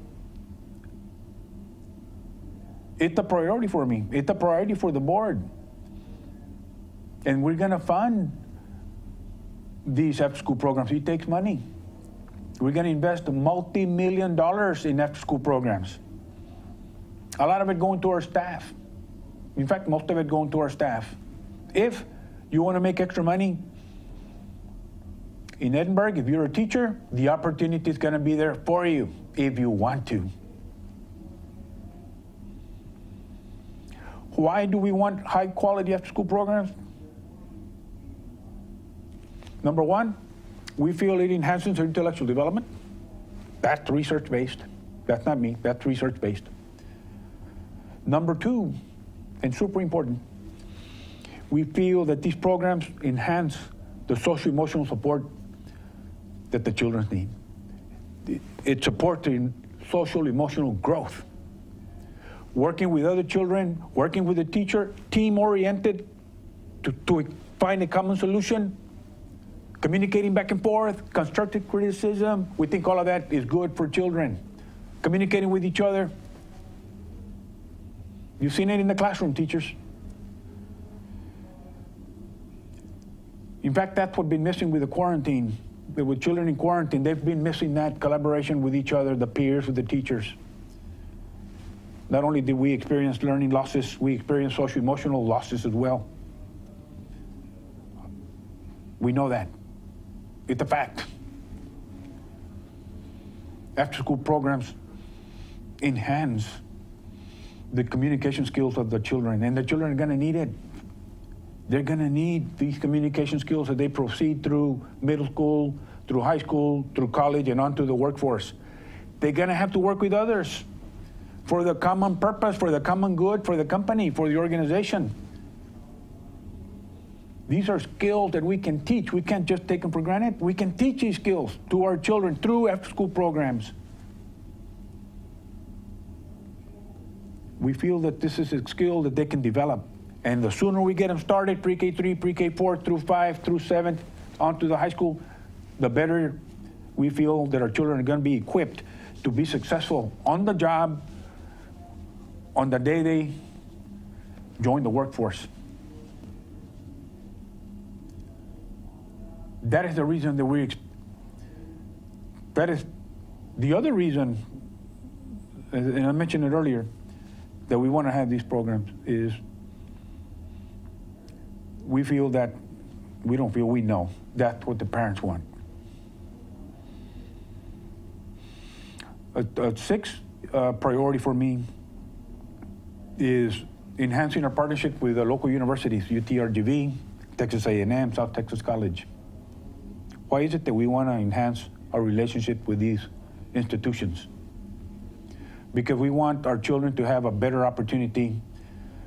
It's a priority for me. It's a priority for the board. And we're going to fund these after-school programs. It takes money. We're going to invest multi-million dollars in after-school programs. A lot of it going to our staff. In fact, most of it going to our staff. If you want to make extra money in Edinburg, if you're a teacher, the opportunity is going to be there for you if you want to. Why do we want high-quality after-school programs? Number one, we feel it enhances their intellectual development. That's research-based. That's not me. That's research-based. Number two, and super important, we feel that these programs enhance the social-emotional support that the children need. It supports their social-emotional growth. Working with other children, working with the teacher, team-oriented to find a common solution, communicating back and forth, constructive criticism. We think all of that is good for children. Communicating with each other. You've seen it in the classroom, teachers. In fact, that's what's been missing with the quarantine. With children in quarantine, they've been missing that collaboration with each other, the peers, with the teachers. Not only did we experience learning losses, we experienced social-emotional losses as well. We know that. It's a fact. After-school programs enhance the communication skills of the children, and the children are going to need it. They're going to need these communication skills as they proceed through middle school, through high school, through college, and onto the workforce. They're going to have to work with others for the common purpose, for the common good, for the company, for the organization. These are skills that we can teach. We can't just take them for granted. We can teach these skills to our children through after-school programs. We feel that this is a skill that they can develop. And the sooner we get them started, pre-K3, pre-K4, through 5, through 7, onto the high school, the better we feel that our children are going to be equipped to be successful on the job on the day they join the workforce. That is the reason that that is the other reason, and I mentioned it earlier, that we want to have these programs is we feel that, we don't feel, we know that's what the parents want. A sixth priority for me is enhancing our partnership with the local universities, UTRGV, Texas A&M, South Texas College. Why is it that we want to enhance our relationship with these institutions? Because we want our children to have a better opportunity.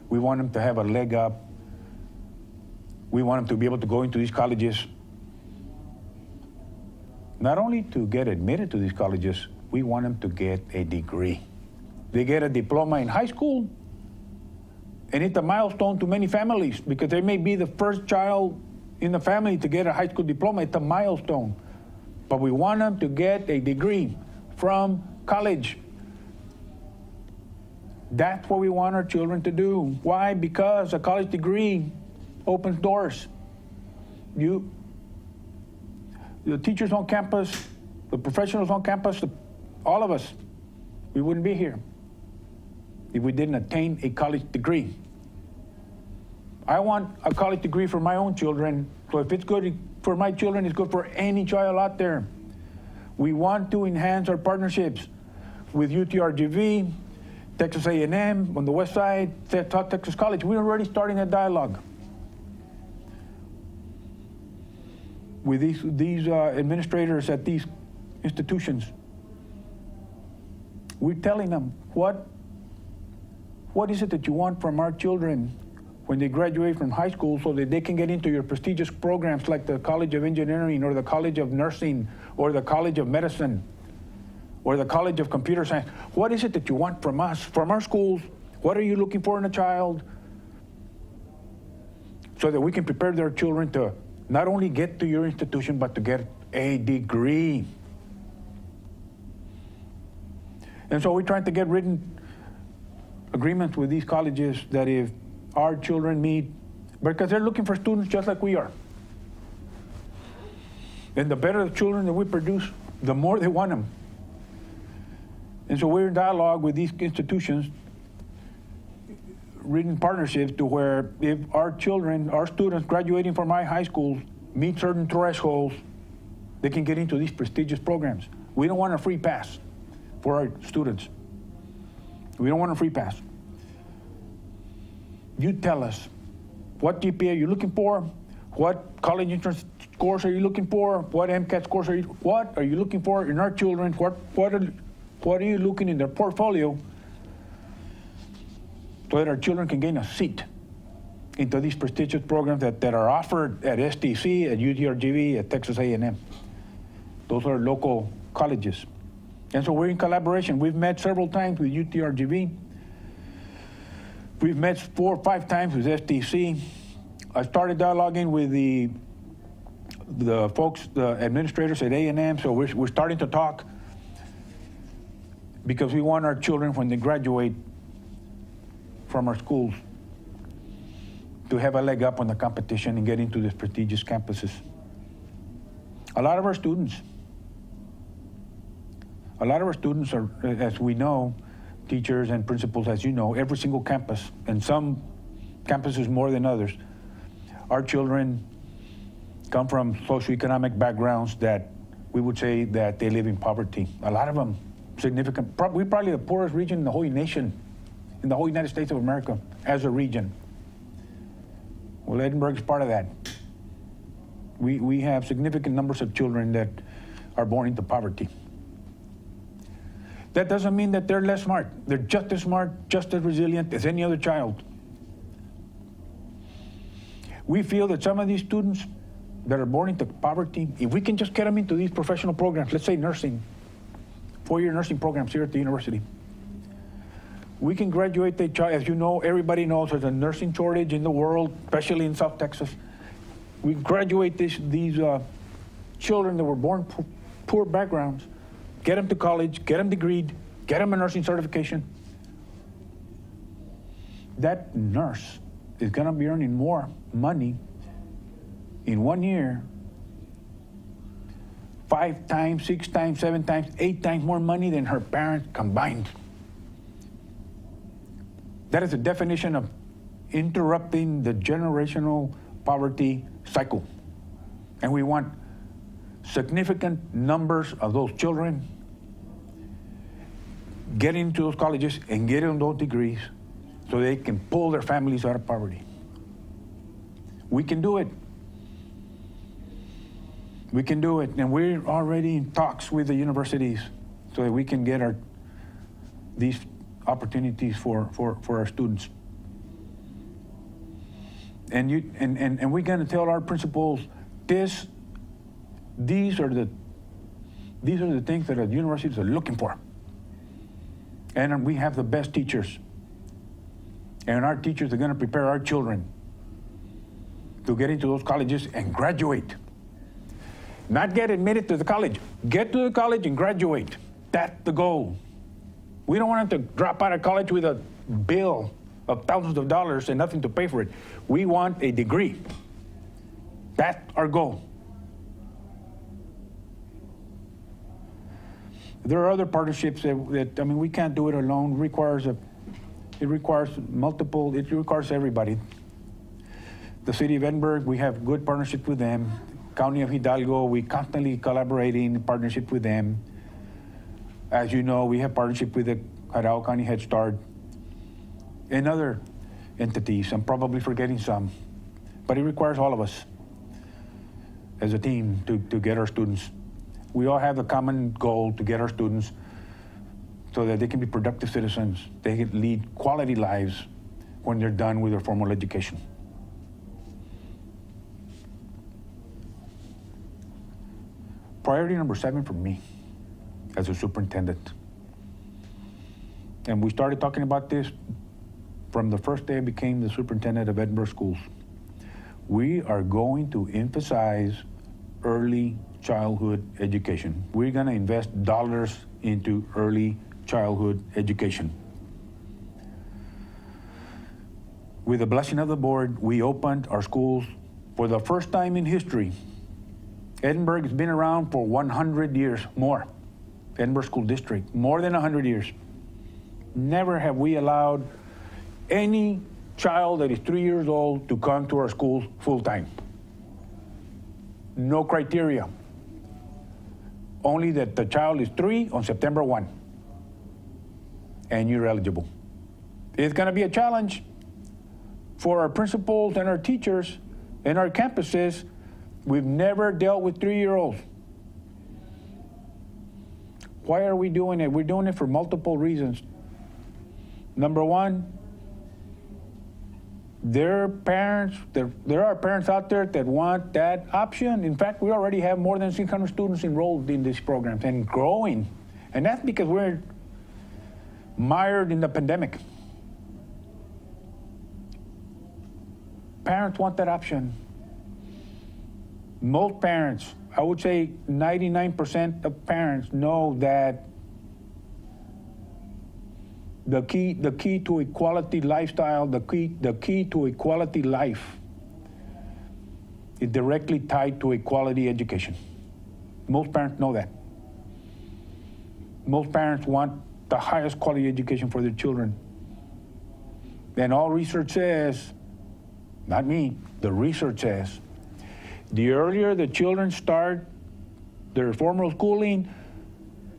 We want them to have a leg up We want them to be able to go into these colleges, not only to get admitted to these colleges, we want them to get a degree. They get a diploma in high school, and it's a milestone to many families because they may be the first child in the family to get a high school diploma. It's a milestone. But we want them to get a degree from college. That's what we want our children to do. Why? Because a college degree opens doors. The teachers on campus, the professionals on campus, all of us, we wouldn't be here if we didn't attain a college degree. I want a college degree for my own children, so if it's good for my children, it's good for any child out there. We want to enhance our partnerships with UTRGV, Texas A&M on the west side, South Texas College. We're already starting a dialogue with these administrators at these institutions. We're telling them, what is it that you want from our children when they graduate from high school so that they can get into your prestigious programs like the College of Engineering or the College of Nursing or the College of Medicine or the College of Computer Science? What is it that you want from us, from our schools? What are you looking for in a child? So that we can prepare their children to not only get to your institution, but to get a degree. And so we're trying to get written agreements with these colleges that if our children meet, because they're looking for students just like we are. And the better the children that we produce, the more they want them. And so we're in dialogue with these institutions, written partnerships to where if our children, our students graduating from our high schools meet certain thresholds, they can get into these prestigious programs. We don't want a free pass for our students. We don't want a free pass. You tell us, what GPA are you looking for? What college entrance scores are you looking for? What MCAT scores are you looking for in our children? What are you looking in their portfolio so that our children can gain a seat into these prestigious programs that are offered at STC, at UTRGV, at Texas A&M. Those are local colleges. And so we're in collaboration. We've met several times with UTRGV. We've met 4 or 5 times with STC. I started dialoguing with the folks, the administrators at A&M, so we're starting to talk because we want our children, when they graduate from our schools, to have a leg up on the competition and get into these prestigious campuses. A lot of our students are, as we know, teachers and principals, as you know, every single campus, and some campuses more than others. Our children come from socioeconomic backgrounds that we would say that they live in poverty. A lot of them significant. We're probably the poorest region in the whole nation, in the whole United States of America as a region. Well, Edinburg is part of that. We have significant numbers of children that are born into poverty. That doesn't mean that they're less smart. They're just as smart, just as resilient as any other child. We feel that some of these students that are born into poverty, if we can just get them into these professional programs, let's say nursing, 4-year nursing programs here at the university, we can graduate the child. As you know, everybody knows there's a nursing shortage in the world, especially in South Texas. We graduate these children that were born poor backgrounds, get them to college, get them degreed, get them a nursing certification. That nurse is going to be earning more money in 1 year, 5 times, 6 times, 7 times, 8 times more money than her parents combined. That is the definition of interrupting the generational poverty cycle. And we want significant numbers of those children get into those colleges and get them those degrees so they can pull their families out of poverty. We can do it. We can do it, and we're already in talks with the universities so that we can get these opportunities for our students. And we're going to tell our principals these are the things that the universities are looking for. And we have the best teachers. And our teachers are going to prepare our children to get into those colleges and graduate. Not get admitted to the college. Get to the college and graduate. That's the goal. We don't want them to drop out of college with a bill of thousands of dollars and nothing to pay for it. We want a degree. That's our goal. There are other partnerships that I mean, we can't do it alone. It requires everybody. The city of Edinburg, we have good partnerships with them. County of Hidalgo, we constantly collaborating in partnership with them. As you know, we have partnership with the Hidalgo County Head Start and other entities. I'm probably forgetting some, but it requires all of us as a team to get our students. We all have the common goal to get our students so that they can be productive citizens. They can lead quality lives when they're done with their formal education. Priority number 7 for me as a superintendent. And we started talking about this from the first day I became the superintendent of Edinburg schools. We are going to emphasize early childhood education. We're going to invest dollars into early childhood education. With the blessing of the board, we opened our schools for the first time in history. Edinburg has been around for 100 years more. Edinburg School District, more than 100 years. Never have we allowed any child that is 3 years old to come to our schools full-time. No criteria. Only that the child is 3 on September 1, and you're eligible. It's going to be a challenge for our principals and our teachers and our campuses. We've never dealt with 3-year-olds. Why are we doing it? We're doing it for multiple reasons. Number one, there are parents out there that want that option. In fact, we already have more than 600 students enrolled in these programs and growing. And that's because we're mired in the pandemic. Parents want that option. Most parents, I would say 99% of parents know that the key to a quality lifestyle, the key to a quality life is directly tied to a quality education. Most parents know that. Most parents want the highest quality education for their children. And all research says, not me, the research says, the earlier the children start their formal schooling,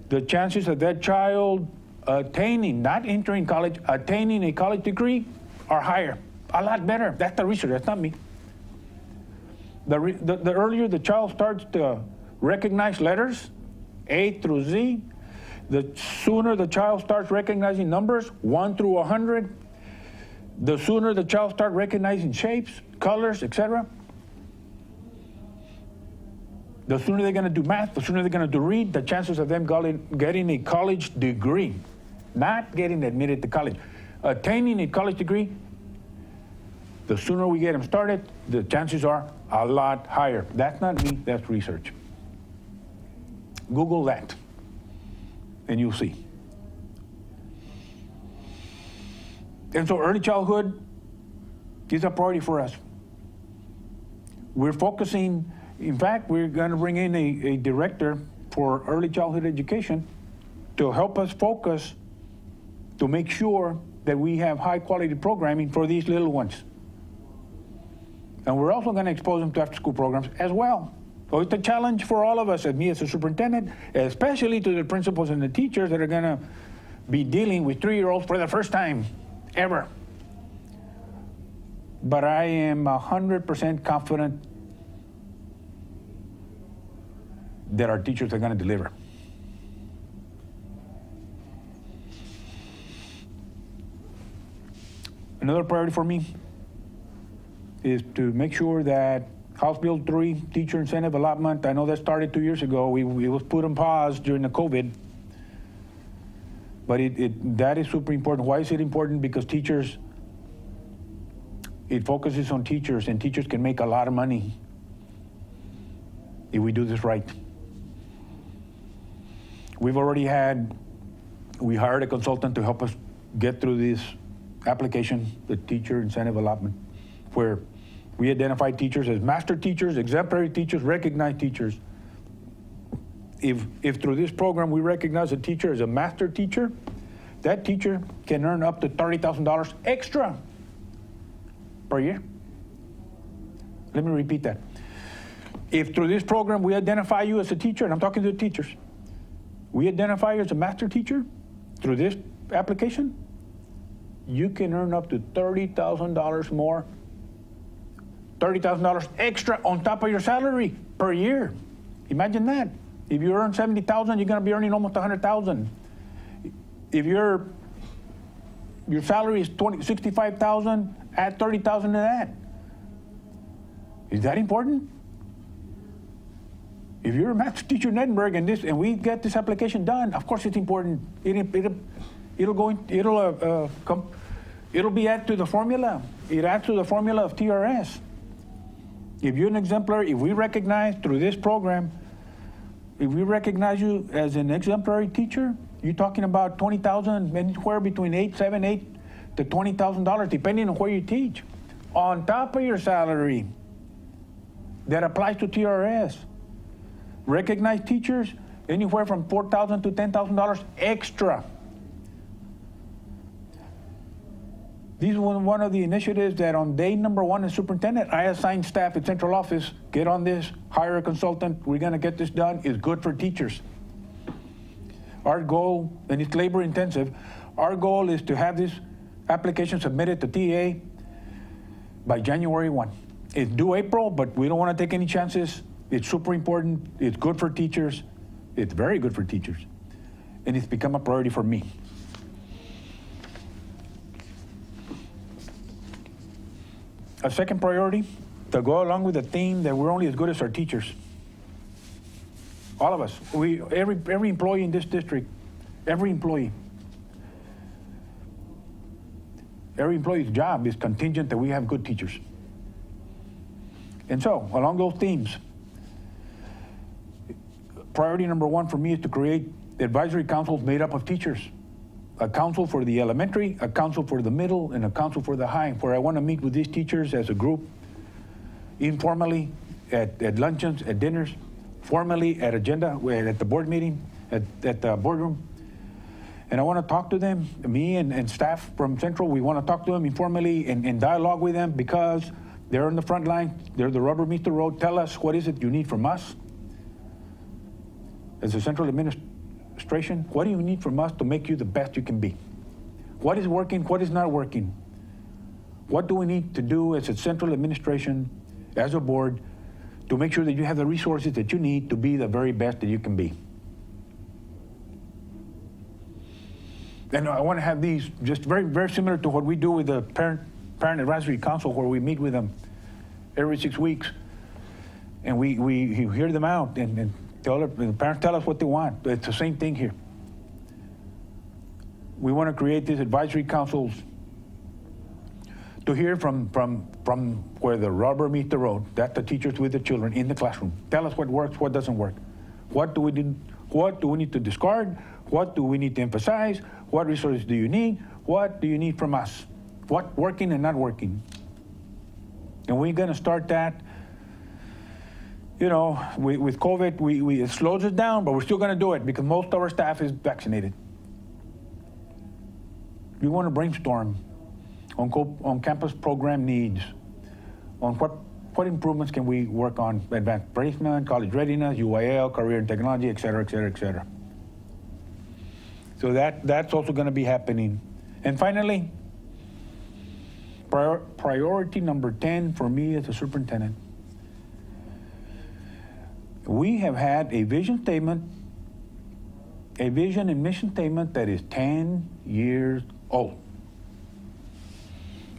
the chances of that child attaining, not entering college, attaining a college degree are higher, a lot better. That's the research, that's not me. The earlier the child starts to recognize letters, A through Z, the sooner the child starts recognizing numbers, 1 through 100, the sooner the child starts recognizing shapes, colors, etc. The sooner they're going to do math, the sooner they're going to do read, the chances of them getting a college degree, not getting admitted to college, attaining a college degree, the sooner we get them started, the chances are a lot higher. That's not me, that's research. Google that, and you'll see. And so early childhood is a priority for us. We're focusing. In fact, we're going to bring in a director for early childhood education to help us focus to make sure that we have high quality programming for these little ones. And we're also going to expose them to after school programs as well. So it's a challenge for all of us, and me as a superintendent, especially to the principals and the teachers that are going to be dealing with 3-year-olds for the first time ever. But I am 100% confident that our teachers are going to deliver. Another priority for me is to make sure that House Bill 3, teacher incentive allotment, I know that started 2 years ago. It was put on pause during the COVID. But that is super important. Why is it important? Because teachers, it focuses on teachers, and teachers can make a lot of money if we do this right. We hired a consultant to help us get through this application, the teacher incentive allotment, where we identify teachers as master teachers, exemplary teachers, recognized teachers. If through this program we recognize a teacher as a master teacher, that teacher can earn up to $30,000 extra per year. Let me repeat that. If through this program we identify you as a teacher, and I'm talking to the teachers, we identify you as a master teacher through this application, you can earn up to $30,000 more, $30,000 extra on top of your salary per year. Imagine that. If you earn $70,000, you're going to be earning almost $100,000. If your salary is $65,000, add $30,000 to that. Is that important? If you're a master teacher in Edinburg and we get this application done, of course it's important. It'll be added to the formula. It adds to the formula of TRS. If you're an exemplary, if we recognize through this program, if we recognize you as an exemplary teacher, you're talking about $20,000, anywhere between $8 to $20,000, depending on where you teach, on top of your salary. That applies to TRS. Recognized teachers, anywhere from $4,000 to $10,000 extra. This is one of the initiatives that on day number 1 as superintendent, I assigned staff at central office, get on this, hire a consultant, we're going to get this done. It's good for teachers. Our goal, and it's labor intensive, our goal is to have this application submitted to TA by January 1. It's due April, but we don't want to take any chances. It's super important. It's good for teachers. It's very good for teachers. And it's become a priority for me. A second priority, to go along with the theme that we're only as good as our teachers. All of us, every employee in this district, every employee's job is contingent that we have good teachers. And so, along those themes, priority number 1 for me is to create advisory councils made up of teachers. A council for the elementary, a council for the middle, and a council for the high, where I want to meet with these teachers as a group, informally, at luncheons, at dinners, formally at the board meeting, at the boardroom. And I want to talk to them, me and staff from Central, we want to talk to them informally and dialogue with them, because they're on the front line, they're the rubber meets the road. Tell us, what is it you need from us? As a central administration, what do you need from us to make you the best you can be? What is working, what is not working? What do we need to do as a central administration, as a board, to make sure that you have the resources that you need to be the very best that you can be? And I want to have these just very, very similar to what we do with the Parent Advisory Council, where we meet with them every 6 weeks. And we hear them out, and the parents tell us what they want. It's the same thing here. We want to create these advisory councils to hear from where the rubber meets the road. That's the teachers with the children in the classroom. Tell us what works, what doesn't work. What do we need to discard? What do we need to emphasize? What resources do you need? What do you need from us? What's working and not working? And we're going to start that. You know, with COVID, it slows us down, but we're still going to do it because most of our staff is vaccinated. We want to brainstorm on campus program needs, on what improvements can we work on, advanced placement, college readiness, UIL, career and technology, et cetera, et cetera, et cetera. So that's also going to be happening. And finally, priority number 10 for me as a superintendent. We have had a vision statement, a vision and mission statement that is 10 years old.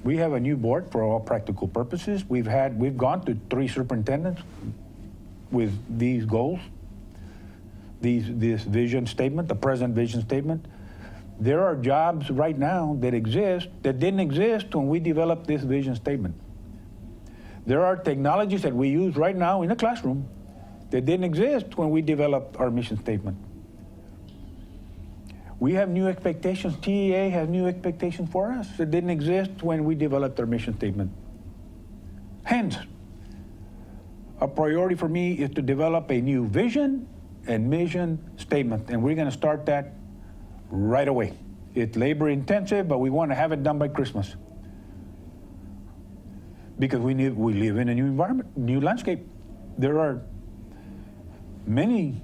We have a new board for all practical purposes. We've gone to 3 superintendents with these goals, this vision statement, the present vision statement. There are jobs right now that exist that didn't exist when we developed this vision statement. There are technologies that we use right now in the classroom that didn't exist when we developed our mission statement. We have new expectations. TEA has new expectations for us that didn't exist when we developed our mission statement. Hence, a priority for me is to develop a new vision and mission statement, and we're going to start that right away. It's labor intensive, but we want to have it done by Christmas. Because we live in a new environment, new landscape. There are many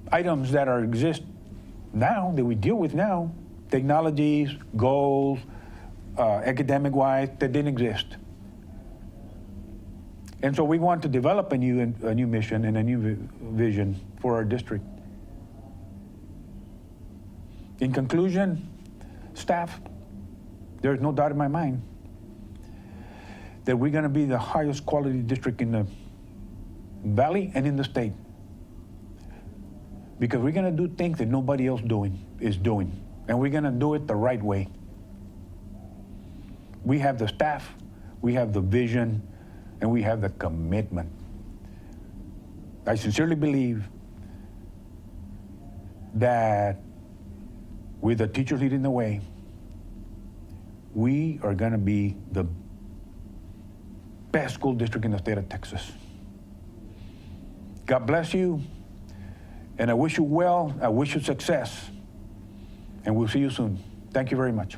items that exist now, that we deal with now, technologies, goals, academic-wise, that didn't exist. And so we want to develop a new mission and a new vision for our district. In conclusion, staff, there's no doubt in my mind that we're going to be the highest quality district in the valley and in the state. Because we're going to do things that nobody else is doing. And we're going to do it the right way. We have the staff, we have the vision, and we have the commitment. I sincerely believe that with the teachers leading the way, we are going to be the best school district in the state of Texas. God bless you, and I wish you well, I wish you success, and we'll see you soon. Thank you very much.